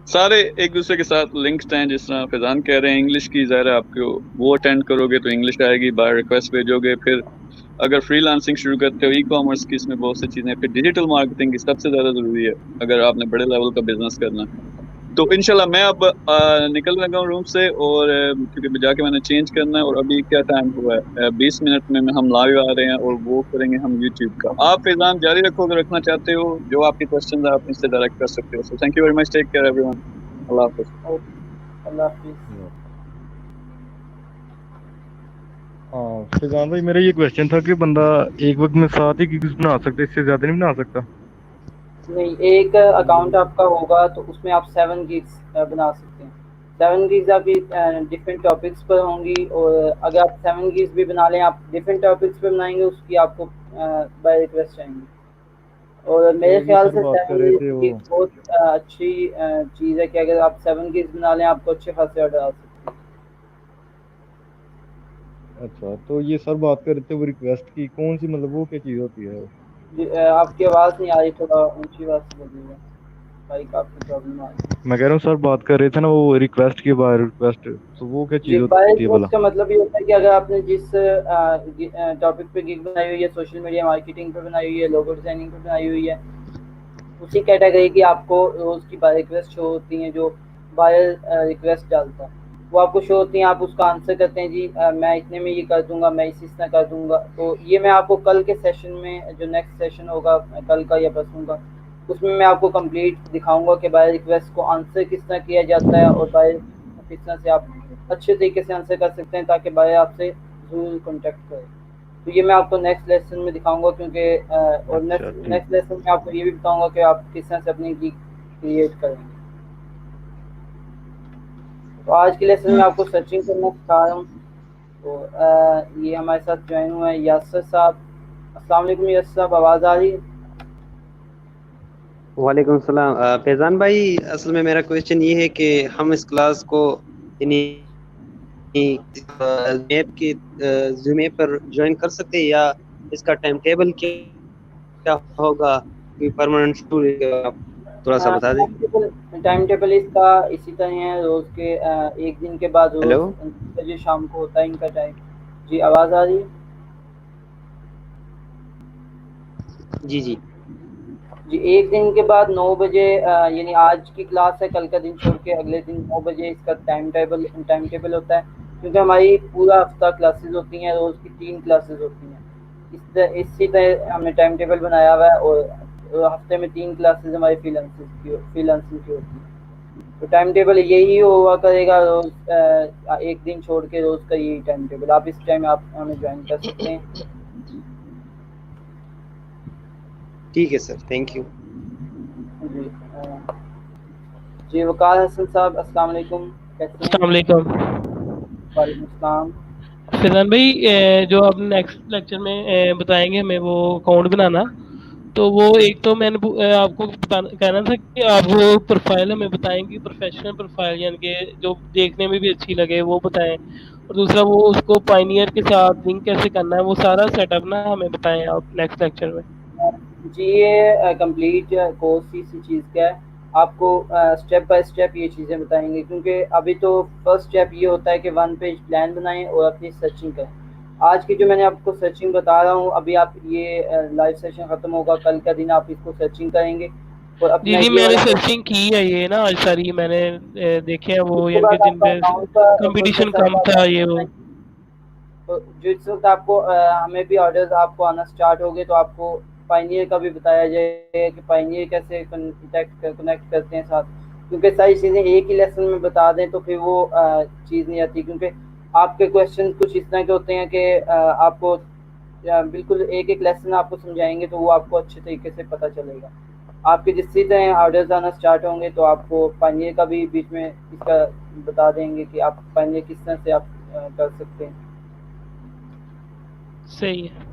सारे एक दूसरे के साथ लिंक्ड हैं, जिस तरह फैजान कह रहे हैं इंग्लिश की, ज़ाहिर है आपको वो अटेंड करोगे तो इंग्लिश आएगी, बाय रिक्वेस्ट भेजोगे। फिर अगर फ्रीलांसिंग शुरू करते हो, ई कॉमर्स की, इसमें बहुत सी चीज़ें, फिर डिजिटल मार्केटिंग की सबसे ज़्यादा ज़रूरी है अगर आपने बड़े लेवल का बिजनेस करना है। तो इंशाल्लाह मैं अब निकल लगा हूँ रूम से, और क्योंकि जाके मैंने चेंज करना है, और अभी क्या टाइम हुआ है, 20 मिनट में हम लाइव आ रहे हैं, और वो करेंगे हम यूट्यूब का। आप फैजान जारी रखो अगर रखना चाहते हो, जो आपके क्वेश्चन है आप इससे डायरेक्ट कर सकते हो। So thank you very much, take care everyone, अल्लाह हाफिज़। अल्लाह हाफिज़। हाँ फैजान भाई, मेरा ये क्वेश्चन था कि बंदा एक वक्त में 7 ही गिग्स बना सकता है, इससे ज्यादा नहीं बना सकता? नहीं, एक अकाउंट आपका होगा तो उसमें आप 7 गिग्स बना सकते हैं। 7 गिग्स आपकी डिफरेंट टॉपिक्स पर होंगी, और अगर आप 7 गिग्स भी बना लें, आप डिफरेंट टॉपिक्स पर बनाएंगे, उसकी आपको बाय रिक्वेस्ट आएंगी। और मेरे तो ये ख्याल सर से बात कर 7 रहे गिग्स थे की वो। बहुत अच्छी चीज़ है कि अगर आप 7 गिग्स बना लें आपको अच्छे खासे ऑर्डर आ सकते हैं। अच्छा, तो ये सर बात कर रहे थे वो रिक्वेस्ट की, कौन सी मतलब वो क्या चीज़ होती है? आपकी आवाज़ नहीं आ रही, थोड़ा ऊंची आवाज़ से बोलिएगा भाई, काफ़ी प्रॉब्लम आ रही है। मैं कह रहा हूँ सर बात कर रहे थे ना वो रिक्वेस्ट की, बाय रिक्वेस्ट, तो वो क्या चीज़ बाय होती है भला? रिक्वेस्ट का मतलब ये होता है कि अगर आपने जिस टॉपिक पे गिग बनाई हुई है, सोशल मीडिया मार्केटिंग पे बनाई हुई है, लोगो डिजाइनिंग पे बनाई हुई है, उसी कैटेगरी की आपको रोज की बाय रिक्वेस्ट शो होती हैं जो बायर रिक्वेस्ट डालता है। वो आपको शो होती हैं, आप उसका आंसर करते हैं जी मैं इतने में ये कर दूंगा, मैं इस तरह कर दूंगा। तो ये मैं आपको कल के सेशन में, जो नेक्स्ट सेशन होगा कल का या परसों का, उसमें मैं आपको कंप्लीट दिखाऊंगा कि बाय रिक्वेस्ट को आंसर किस तरह किया जाता है और बाय किस तरह से आप अच्छे तरीके से आंसर कर सकते हैं ताकि बाय आपसे ज़रूर कॉन्टेक्ट करें। तो ये मैं आपको नेक्स्ट लेसन में दिखाऊंगा, क्योंकि और अच्छा ठीक। नेक्स्ट लेसन में आपको ये भी बताऊंगा कि आप किस तरह से अपनी गीक क्रिएट करेंगे। तो आज के लेसन में आपको सर्चिंग करना सिखा रहा हूँ। तो ये हमारे साथ ज्वाइन हुए हैं यासर साहब। अस्सलाम वालेकुम यासर साहब, आवाज़ आ रही है? वालेकुम सलाम। फैजान भाई, असल में मेरा क्वेश्चन ये है कि हम इस क्लास को ऐप के ज़ूम पर ज्वाइन कर सकते हैं या इसका टाइम टेबल क्या होगा? कोई परमानेंट स्टूडेंट आप थोड़ा सा बता दें। टाइम टेबल इसका इसी तरह है, रोज़ के एक दिन के बाद रोज़ हेलो 9 बजे शाम को होता है इनका टाइम। जी आवाज़ आ रही है? जी जी जी एक दिन के बाद 9 बजे यानी आज की क्लास है, कल का दिन छोड़ के अगले दिन 9 बजे इसका टाइम टेबल होता है, क्योंकि हमारी पूरा हफ्ता क्लासेस होती हैं, रोज़ की 3 क्लासेस होती हैं। इसी तरह हमने टाइम टेबल बनाया हुआ है और हफ्ते में 3 क्लासेस हमारी फ्रीलांसिंग की होती हैं। तो टाइम टेबल यही हुआ करेगा, रोज़ एक दिन छोड़ के रोज़ का यही टाइम टेबल। आप इस टाइम आप हमें ज्वाइन कर सकते हैं। ठीक है सर, थैंक यू। जी जी वकार हसन साहब, अस्सलाम वालेकुम, कैसे हैं? अस्सलाम वालेकुम वालेकुम अस्सलाम। फैजान भाई, जो आप नेक्स्ट लेक्चर में बताएंगे हमें वो अकाउंट बनाना, तो वो एक तो मैंने आपको कहना था कि आप वो प्रोफाइल हमें बताएंगे, प्रोफेशनल प्रोफाइल, यानी कि जो देखने में भी अच्छी लगे वो बताएं, और दूसरा वो उसको पायनियर के साथ लिंक कैसे करना है वो सारा सेटअप ना हमें बताएं आप नेक्स्ट लेक्चर में। जी ये कंप्लीट कोर्स इसी चीज़ का है, आपको स्टेप बाय स्टेप ये चीज़ें बताएंगे, क्योंकि अभी तो फर्स्ट स्टेप ये होता है कि 1 पेज प्लान बनाएं और अपनी सर्चिंग करें। आज की जो मैंने आपको सर्चिंग बता रहा हूँ, अभी आप ये लाइव सेशन ख़त्म होगा, कल का दिन आप इसको सर्चिंग करेंगे और जी अपना जी ये मैंने वाला सर्चिंग की है ये ना आज सारी मैंने देखे हैं वो, उसके यानी कि बाद जिन आपका पे अकाउंट का कंपटीशन प्रोसेस कम था ये वो। तो जिस वक्त आपको हमें भी ऑर्डर्स आपको आना स्टार्ट हो गए तो आपको पायनियर का भी बताया जाएगा कि पायनियर कैसे कनेक्ट करते हैं साथ, क्योंकि सारी चीज़ें एक ही लेसन में बता दें तो फिर वो चीज़ नहीं आती, क्योंकि आपके क्वेश्चन कुछ इस तरह के होते हैं कि आपको बिल्कुल एक एक लेसन आपको समझाएंगे तो वो आपको अच्छे तरीके से पता चलेगा। आपके जिस तरह ऑर्डर्स आना स्टार्ट होंगे तो आपको पायनियर का भी बीच में इसका बता देंगे कि आप पायनियर किस तरह से आप कर सकते हैं। सही है।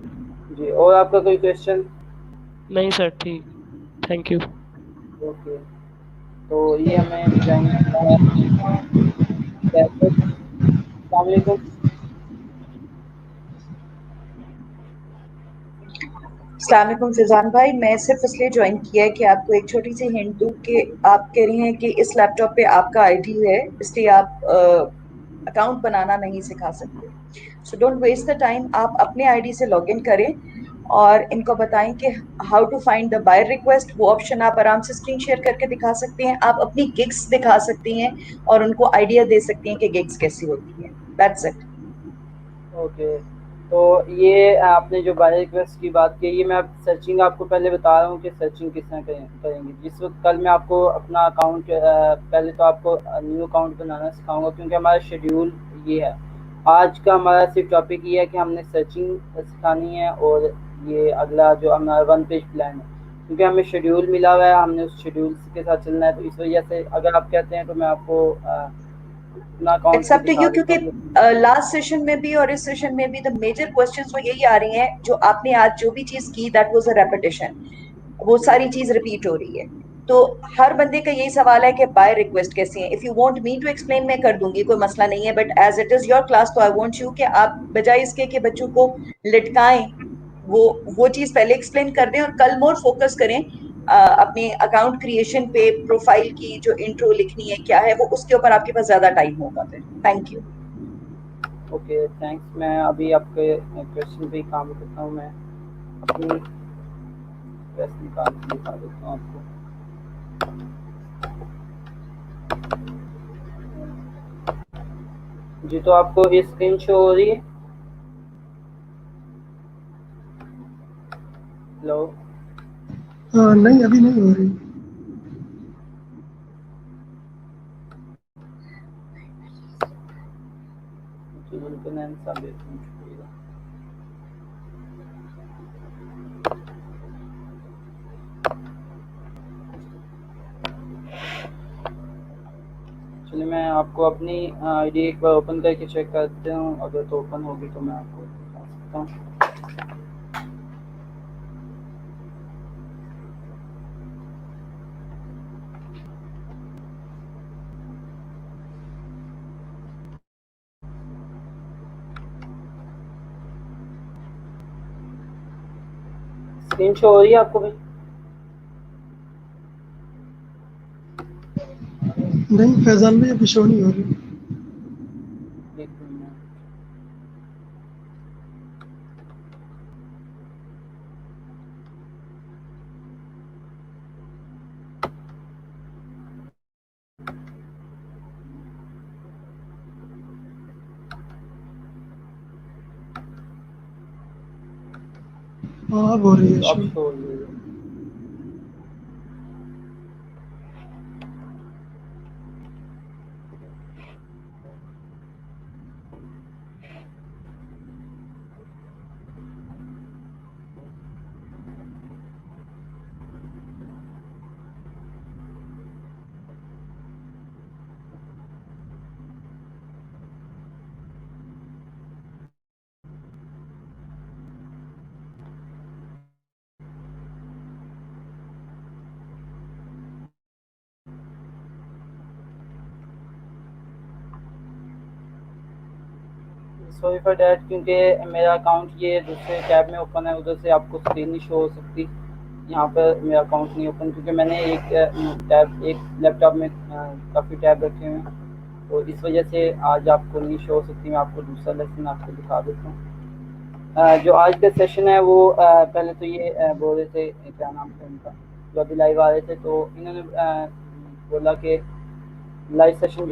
जी और आपका कोई क्वेश्चन? नहीं सर, ठीक, थैंक यू। ओके, तो ये हमें ज्वाइन करना है। अस्सलाम वालेकुम। अस्सलाम वालेकुम फैजान भाई, मैं सिर्फ इसलिए ज्वाइन किया है कि आपको एक छोटी सी हिंट दूं कि आप कह रही हैं कि इस लैपटॉप पे आपका आईडी है, इसलिए आप अकाउंट बनाना नहीं सिखा सकते। So don't waste the time, आप अपने आईडी से लॉगिन करें और इनको बताएं कि how to find the buyer request. वो ऑप्शन आप आराम से स्क्रीन शेयर करके दिखा सकते हैं, आप अपनी गिग्स दिखा सकती हैं और उनको आइडिया दे सकती हैं कि गिग्स कैसी होती हैं। That's it. ओके, तो ये आपने जो बाय रिक्वेस्ट की बात की, ये मैं सर्चिंग आपको पहले बता रहा हूँ कि सर्चिंग किस तरह करेंगे। जिस वक्त कल मैं आपको अपना अकाउंट पहले तो आपको न्यू अकाउंट बनाना सिखाऊंगा, क्योंकि हमारा शेड्यूल ये है। आज का हमारा सिर्फ टॉपिक ये है कि हमने सर्चिंग सिखानी है और ये अगला जो हमारा 1 पेज प्लान है, क्योंकि हमें शेड्यूल मिला हुआ है, हमने उस शेड्यूल के साथ चलना है। तो इस वजह से अगर आप कहते हैं तो मैं आपको अपना अकाउंट इट्स अप टू दिखा यू, देता क्योंकि हूँ। लास्ट सेशन में भी और इस सेशन में भी द मेजर क्वेश्चंस तो यही आ रही हैं, जो आपने आज जो भी चीज की दैट वाज अ रेपिटेशन, वो सारी चीज रिपीट हो रही है। तो हर बंदे का यही सवाल है कि बाय रिक्वेस्ट कैसी है। If you want me to explain मैं कर दूंगी, कोई मसला नहीं है, but as it is your class तो आई वांट यू कि आप बजाय इसके कि बच्चों को लटकाएं, वो चीज पहले एक्सप्लेन कर दें और कल मोर फोकस करें अपने अकाउंट क्रिएशन पे। प्रोफाइल की जो इंट्रो लिखनी है क्या है वो, उसके ऊपर आपके पास ज्यादा टाइम होगा फिर। Thank you. Okay thanks. मैं अभी आपके क्वेश्चन पे ही काम करता हूँ। मैं अपनी क्वेश्चन निकाल के दिखा देता हूँ आपको। जी, तो आपको ये स्क्रीन शो हो रही है? हेलो? नहीं अभी नहीं हो रही। तो नैन साबित होगा। चलिए मैं आपको अपनी आईडी एक बार ओपन करके चेक करते हूँ, अगर तो ओपन होगी तो मैं आपको बता सकता हूँ। स्क्रीन शो हो रही है आपको भाई? नहीं फैजान में अभी शो नहीं हो रही। एक मिनट। हाँ अब हो रही है तो शो। अब शो हो रही है। सॉरी फॉर डैट, क्योंकि मेरा अकाउंट ये दूसरे टैब में ओपन है, उधर से आपको स्क्रीन नहीं शो हो सकती। यहाँ पर मेरा अकाउंट नहीं ओपन, क्योंकि मैंने एक टैब, एक लैपटॉप में काफ़ी टैब रखे हुए हैं, तो इस वजह से आज आपको नहीं शो हो सकती। मैं आपको दूसरा लेसन आपको दिखा देता हूँ। जो आज का सेशन है वो पहले तो ये बोल रहे थे, क्या नाम था उनका, जो अभी लाइव आ रहे थे, तो इन्होंने बोला कि लाइव सेशन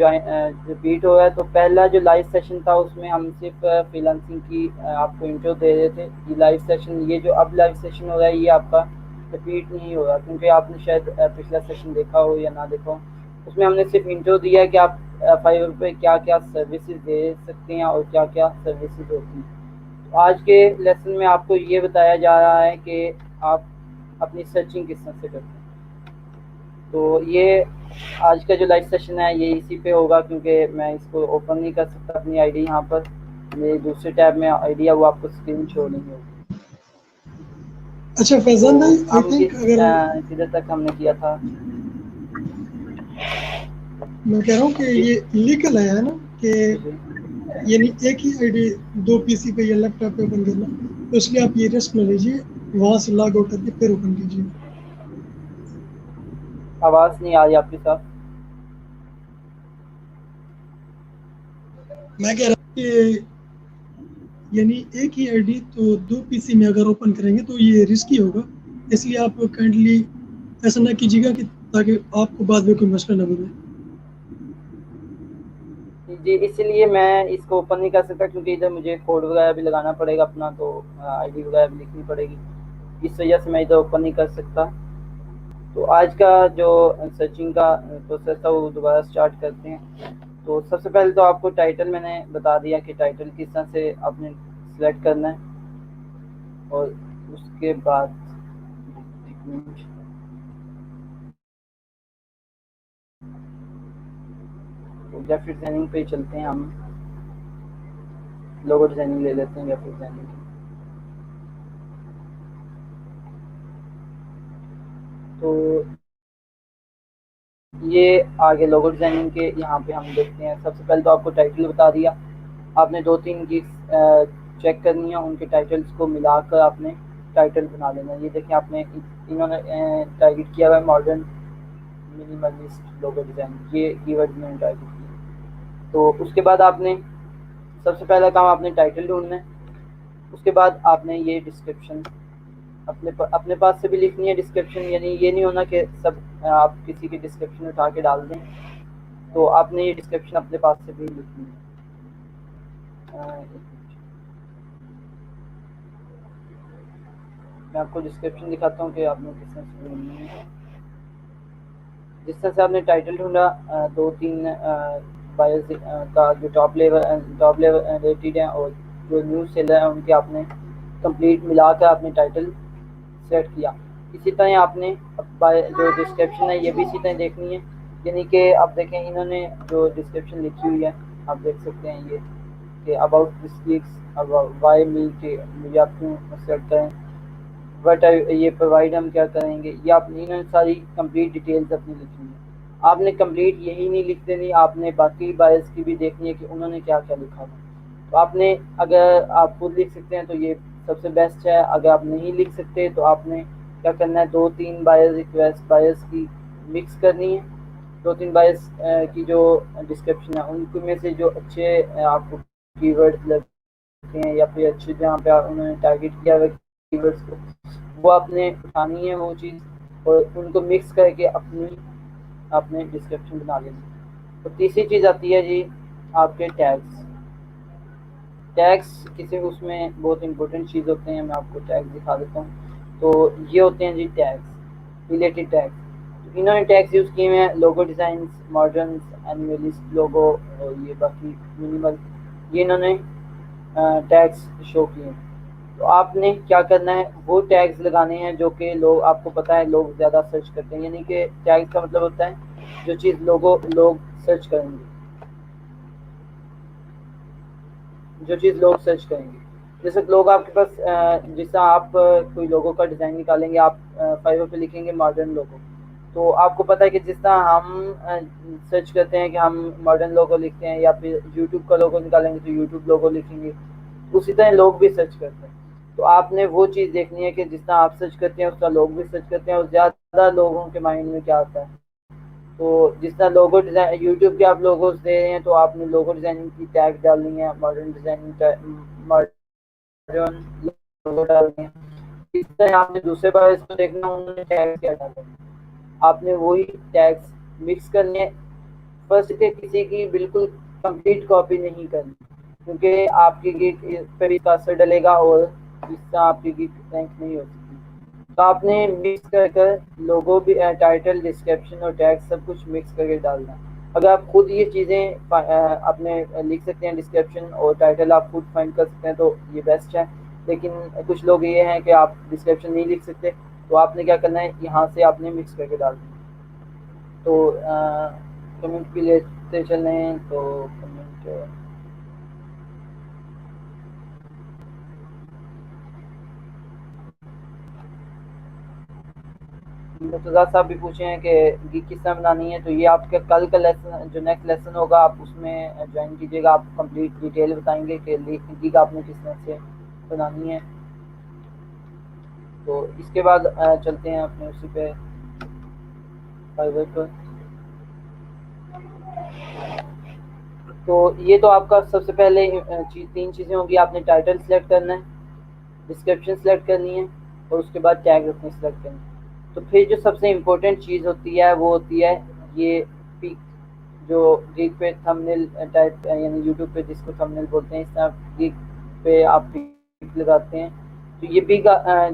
रिपीट हो रहा है। तो पहला जो लाइव सेशन था उसमें हम सिर्फ फ्रीलांसिंग की आपको इंट्रो दे रहे थे। ये लाइव सेशन, ये जो अब लाइव सेशन हो रहा है, ये आपका रिपीट नहीं हो रहा, क्योंकि आपने शायद पिछला सेशन देखा हो या ना देखा हो। उसमें हमने सिर्फ इंट्रो दिया है कि आप फाइवर पे क्या क्या सर्विसेज दे सकते हैं और क्या क्या सर्विसेज होती हैं। तो आज के लेसन में आपको ये बताया जा रहा है कि आप अपनी सर्चिंग किस तरह से करते हैं। तो ये आज का जो लाइव सेशन है ये इसी पे होगा, क्योंकि मैं इसको ओपन नहीं कर सकता अपनी आईडी। यहाँ पर मेरे दूसरे टैब में आईडी है, वो आपको स्क्रीन शो नहीं होगी। अच्छा फैजान भाई, तो आई हम थिंक अगर किधर तक हमने किया था? मैं कह रहा हूँ कि ये लीगल है ना कि यानी एक ही आईडी दो पीसी पे या लैपटॉप पे ओपन करना, तो इसलिए आप ये रिस्क न लीजिए, वहां से लॉग आउट करके फिर ओपन कीजिए। आवाज़ नहीं आ रही आपके साथ। मैं कह रहा हूँ कि यानी एक ही आईडी तो दो पीसी में अगर ओपन करेंगे तो ये रिस्की होगा, इसलिए आप काइंडली ऐसा ना कीजिएगा कि ताकि आपको बाद में कोई मसला ना बने। जी, इसलिए मैं इसको ओपन नहीं कर सकता, क्योंकि इधर मुझे कोड वगैरह भी लगाना पड़ेगा अपना, तो आईडी वगैरह भी लिखनी पड़ेगी। इस वजह से मैं इधर ओपन नहीं कर सकता। तो आज का जो सर्चिंग का प्रोसेस था वो दोबारा स्टार्ट करते हैं। तो सबसे पहले तो आपको टाइटल मैंने बता दिया कि टाइटल किस तरह से आपने सिलेक्ट करना है, और उसके बाद तो ग्राफिक डिजाइनिंग पे चलते हैं हम। लोगो डिजाइनिंग ले लेते हैं, ग्राफिक डिजाइनिंग। तो ये आगे लोगो डिजाइनिंग के यहाँ पे हम देखते हैं। सबसे पहले तो आपको टाइटल बता दिया, आपने 2-3 गिग्स चेक करनी है, उनके टाइटल्स को मिलाकर आपने टाइटल बना लेना। ये देखिए आपने इन्होंने टारगेट किया हुआ है मॉडर्न मिनिमलिस्ट लोगो डिज़ाइन, ये कीवर्ड मैंने टारगेट किया। तो उसके बाद आपने सबसे पहला काम आपने टाइटल ढूंढना है। उसके बाद आपने ये डिस्क्रिप्शन अपने पास से भी लिखनी है डिस्क्रिप्शन, यानी ये नहीं होना कि सब आप किसी की डिस्क्रिप्शन उठा के डाल दें। तो आपने ये डिस्क्रिप्शन अपने पास से भी लिखनी है। मैं आपको डिस्क्रिप्शन दिखाता हूँ कि आपने किस तरह से ढूंढनी है। जिस तरह से आपने टाइटल ढूंढा, 2-3 बायर्स का जो टॉप लेवल रेटेड है और जो न्यूज़ सेलर है उनके आपने कंप्लीट मिला कर आपने टाइटल सेट किया। इसी तरह आपने जो डिस्क्रिप्शन है ये भी इसी तरह देखनी है, यानी कि आप देखें इन्होंने जो डिस्क्रिप्शन लिखी हुई है आप देख सकते हैं ये कि about this gigs, why me, के मुझे आप क्यों सेलेक्ट करें, वट ये प्रोवाइड हम क्या करेंगे, ये आपने इन्होंने सारी कंप्लीट डिटेल्स अपनी लिखी है। आपने कंप्लीट यही नहीं लिख देनी, आपने बाकी बायर्स की भी देखनी है कि उन्होंने क्या क्या लिखा है। तो आपने, अगर आप खुद लिख सकते हैं तो ये सबसे बेस्ट है, अगर आप नहीं लिख सकते तो आपने क्या करना है, 2-3 बायर्स की मिक्स करनी है। 2-3 बायर्स की जो डिस्क्रिप्शन है उनमें से जो अच्छे आपको कीवर्ड लगते हैं या फिर अच्छे जहाँ पे उन्होंने टारगेट किया हुआ कीवर्ड्स को, वो आपने उठानी है वो चीज़ और उनको मिक्स करके अपने डिस्क्रिप्शन बना लेनी। तो तीसरी चीज़ आती है जी आपके टैग्स किसी उसमें बहुत इंपॉर्टेंट चीज़ होते हैं। मैं आपको टैग्स दिखा देता हूँ। तो ये होते हैं जी टैग्स, रिलेटेड टैग्स। तो इन्होंने टैग्स यूज़ किए हुए हैं, लोगो डिज़ाइन, मॉडर्न, एनिमलिस्ट लोगो और ये बाकी मिनिमल, ये इन्होंने टैग्स शो किए हैं। तो आपने क्या करना है, वो टैग्स लगाने हैं जो कि लोग, आपको पता है लोग ज़्यादा सर्च करते हैं, यानी कि टैग्स का मतलब होता है जो चीज़ लोग सर्च करेंगे, जैसे लोग आपके पास जैसा आप कोई लोगो का डिज़ाइन निकालेंगे, आप फाइवर पे लिखेंगे मॉडर्न लोगो, तो आपको पता है कि जिस तरह हम सर्च करते हैं कि हम मॉडर्न लोगो लिखते हैं या फिर यूट्यूब का लोगो निकालेंगे तो यूट्यूब लोगो लिखेंगे, उसी तरह लोग भी सर्च करते हैं। तो आपने वो चीज़ देखनी है कि जिस तरह आप सर्च करते हैं उसका लोग भी सर्च करते हैं और ज़्यादा लोगों के माइंड में क्या आता है। तो जिस तरह लोगो डिज़ाइन यूट्यूब के आप लोगोस दे रहे हैं तो आपने लोगो डिज़ाइनिंग की टैग डालनी है, मॉडर्न लोगो डालनी है। इस तरह आपने दूसरे बार इसको देखना उन्होंने टैग क्या डाले, आपने वही टैग्स मिक्स करने। फर्स्ट के किसी की बिल्कुल कंप्लीट कॉपी नहीं करनी, क्योंकि आपकी गिग पर इसका असर डलेगा और इससे आपकी गिग रैंक नहीं हो सकती। तो आपने मिक्स कर लोगो भी, टाइटल, डिस्क्रिप्शन और टैग सब कुछ मिक्स करके डालना। अगर आप खुद ये चीज़ें अपने लिख सकते हैं, डिस्क्रिप्शन और टाइटल आप खुद फाइंड कर सकते हैं तो ये बेस्ट है। लेकिन कुछ लोग ये हैं कि आप डिस्क्रिप्शन नहीं लिख सकते, तो आपने क्या करना है, यहाँ से आपने मिक्स करके डाल देना। तो कमेंट भी लेते चले हैं, तो कमेंट मुर्तज़ा साहब भी पूछे हैं कि गिग किस तरह बनानी है। तो ये आपका कल का लेसन, जो नेक्स्ट लेसन होगा आप उसमें ज्वाइन कीजिएगा, आप कंप्लीट डिटेल बताएंगे कि गिग आपने किस तरह से बनानी है। तो इसके बाद चलते हैं अपने उसी पे फाइवर पर। तो ये तो आपका सबसे पहले 3 चीज़ें होंगी, आपने टाइटल सेलेक्ट करना है, डिस्क्रिप्शन सेलेक्ट करनी है और उसके बाद टैग अपने सेलेक्ट करनी है। तो फिर जो सबसे इम्पोर्टेंट चीज़ होती है वो होती है ये पिक, जो गिग पे थंबनेल टाइप, यानी यूट्यूब पे जिसको थंबनेल बोलते हैं, इस तरह गिग पे आप पिक लगाते हैं। तो ये पिक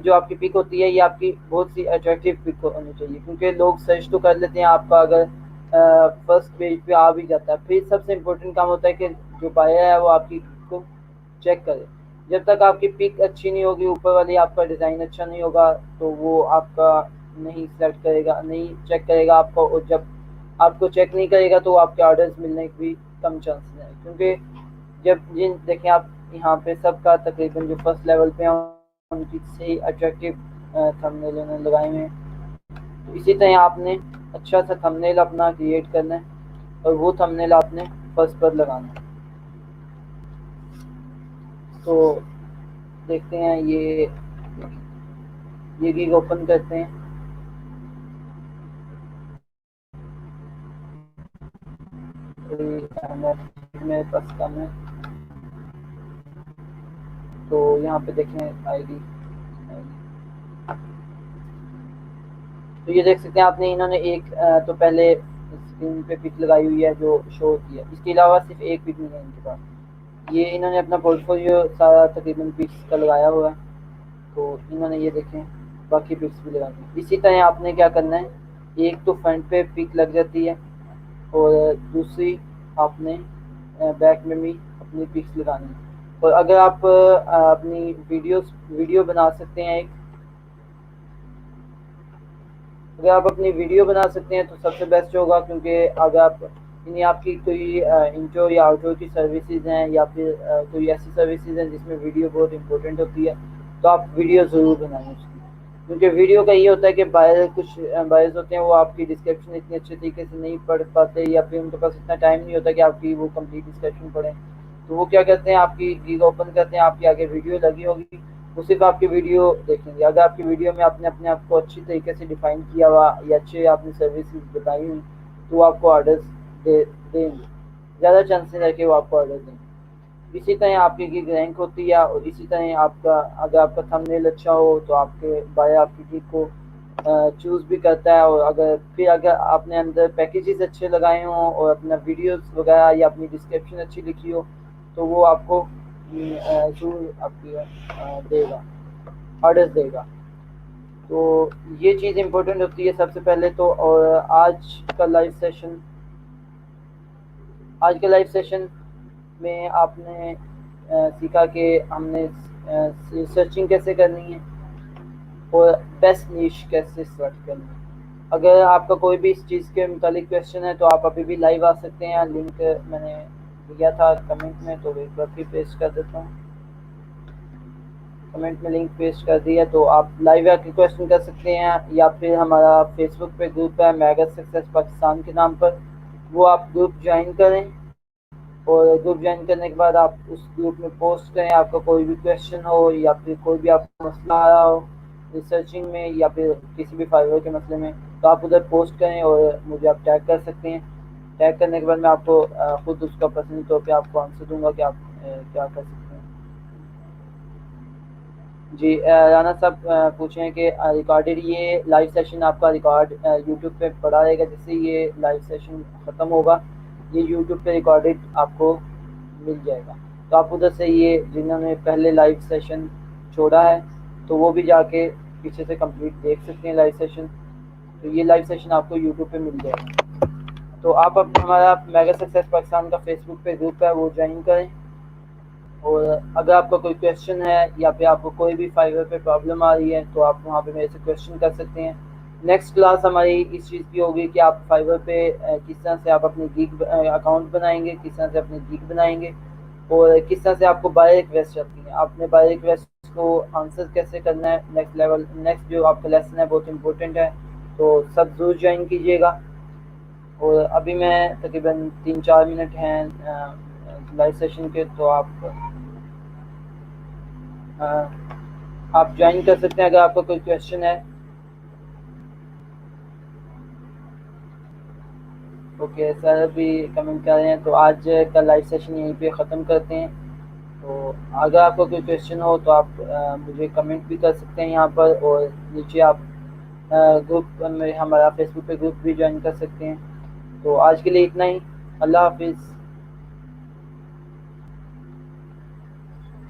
जो आपकी पिक होती है ये आपकी बहुत सी अट्रैक्टिव पिक होनी चाहिए, क्योंकि लोग सर्च तो कर लेते हैं आपका अगर फर्स्ट पेज पे आ भी जाता है। फिर सबसे इम्पोर्टेंट काम होता है कि जो बायर है वो आपकी को चेक करे। जब तक आपकी पिक अच्छी नहीं होगी, ऊपर वाली आपका डिज़ाइन अच्छा नहीं होगा, तो वो आपका नहीं सेलेक्ट करेगा, नहीं चेक करेगा आपको, और जब आपको चेक नहीं करेगा तो आपके ऑर्डर्स मिलने के भी कम चांसेस हैं। क्योंकि जब देखें आप यहाँ पे सबका तकरीबन जो फर्स्ट लेवल पे हैं उनकी सही अट्रैक्टिव थंबनेल उन्होंने लगाए हुए हैं। तो इसी तरह आपने अच्छा सा थंबनेल अपना क्रिएट करना है और वो थंबनेल आपने फर्स्ट पर लगाना है। तो देखते हैं ये गिग ओपन करते हैं। मेरे पास कम है, तो यहाँ पे देखें आईडी। तो ये देख सकते हैं आपने, इन्होंने एक तो पहले स्क्रीन पे पिक लगाई हुई है जो शो होती है, इसके अलावा सिर्फ एक पिक नहीं है इनके पास। ये इन्होंने अपना पोर्टफोलियो सारा तकरीबन पिक्स का लगाया हुआ है, तो इन्होंने ये देखें बाकी पिक्स भी लगा दी। इसी तरह आपने क्या करना है, एक तो फ्रंट पे पिक लग जाती है और दूसरी आपने बैक में भी अपनी पिक्स लगानी है। और अगर आप अपनी वीडियो बना सकते हैं अगर आप अपनी वीडियो बना सकते हैं तो सबसे बेस्ट होगा, क्योंकि अगर आप यानी आपकी कोई इंट्रो या आउटरो की सर्विसेज हैं या फिर कोई ऐसी सर्विसेज हैं जिसमें वीडियो बहुत इंपॉर्टेंट होती है, तो आप वीडियो ज़रूर बनाएं उसकी। क्योंकि वीडियो का ये होता है कि कुछ बायर्स होते हैं वो आपकी डिस्क्रिप्शन इतनी अच्छे तरीके से नहीं पढ़ पाते या फिर उनके पास इतना टाइम नहीं होता कि आपकी वो कंप्लीट डिस्क्रिप्शन पढ़ें, तो वो क्या करते हैं, आपकी गिग ओपन करते हैं, आपकी आगे वीडियो लगी होगी, वो सिर्फ आपकी वीडियो देखेंगे। अगर आपकी वीडियो में आपने अपने आप को अच्छी तरीके से डिफाइन किया हुआ या अच्छे आपने सर्विसेज बताई हुई, तो वो आपको ऑर्डर्स देंगे, ज़्यादा चांसेस है कि वो आपको ऑर्डर देंगे। इसी तरह आपकी गिग रैंक होती है, और इसी तरह आपका अगर आपका थंबनेल अच्छा हो तो आपके बाय आपकी गिग को चूज़ भी करता है। और अगर आपने अंदर पैकेजेस अच्छे लगाए हों और अपना वीडियोस वगैरह या अपनी डिस्क्रिप्शन अच्छी लिखी हो, तो वो आपको जरूर आपकी देगा, ऑर्डर्स देगा। तो ये चीज़ इम्पोर्टेंट होती है सबसे पहले तो। और आज का लाइव सेशन में आपने सीखा कि हमने सर्चिंग कैसे करनी है और बेस्ट नीश कैसे सर्च करनी है। अगर आपका कोई भी इस चीज़ के मुतालिक क्वेश्चन है तो आप अभी भी लाइव आ सकते हैं, लिंक मैंने दिया था कमेंट में, तो एक बार फिर पेस्ट कर देता हूँ। कमेंट में लिंक पेस्ट कर दिया, तो आप लाइव आके क्वेश्चन कर सकते हैं, या फिर हमारा फेसबुक पे ग्रुप है मेगा सक्सेस पाकिस्तान के नाम पर, वो आप ग्रुप ज्वाइन करें। और ग्रुप ज्वाइन करने के बाद आप उस ग्रुप में पोस्ट करें, आपका कोई भी क्वेश्चन हो या फिर कोई भी आपका मसला आ रहा हो रिसर्चिंग में या फिर किसी भी फाइवर के मसले में, तो आप उधर पोस्ट करें और मुझे आप टैग कर सकते हैं। टैग करने के बाद मैं आपको खुद उसका पर्सनल तौर पे आपको आंसर दूंगा कि आप क्या कर सकते हैं। जी राना साहब पूछें कि रिकॉर्डेड ये लाइव सेशन आपका रिकॉर्ड यूट्यूब पे पड़ा रहेगा, जिससे ये लाइव सेशन ख़त्म होगा ये यूट्यूब पे रिकॉर्डेड आपको मिल जाएगा। तो आप उधर से ये जिन्होंने पहले लाइव सेशन छोड़ा है तो वो भी जाके पीछे से कंप्लीट देख सकते हैं लाइव सेशन। तो ये लाइव सेशन आपको यूट्यूब पे मिल जाएगा। तो आप हमारा मेगा सक्सेस पाकिस्तान का फेसबुक पे ग्रुप है वो ज्वाइन करें। और अगर आपका कोई क्वेश्चन है या फिर आपको कोई भी फाइवर पे प्रॉब्लम आ रही है तो आप वहाँ पे मेरे से क्वेश्चन कर सकते हैं। नेक्स्ट क्लास हमारी इस चीज़ की होगी कि आप फाइवर पे किस तरह से आप अपनी गिग अकाउंट बनाएंगे, किस तरह से अपनी गिग बनाएंगे और किस तरह से आपको बाय रिक्वेस्ट आती है, आपने बाय रिक्वेस्ट को आंसर कैसे करना है। नेक्स्ट जो आपका लेसन है बहुत इंपॉर्टेंट है, तो सब जरूर ज्वाइन कीजिएगा। और अभी मैं तकरीबन 3-4 मिनट हैं लाइव सेशन के, तो आप ज्वाइन कर सकते हैं अगर आपका कोई क्वेश्चन है। ओके सर भी कमेंट कर रहे हैं, तो आज का लाइव सेशन यहीं पे ख़त्म करते हैं। तो अगर आपका कोई क्वेश्चन हो तो आप मुझे कमेंट भी कर सकते हैं यहाँ पर, और नीचे आप ग्रुप में हमारा फेसबुक पे ग्रुप भी ज्वाइन कर सकते हैं। तो आज के लिए इतना ही, अल्लाह हाफिज़।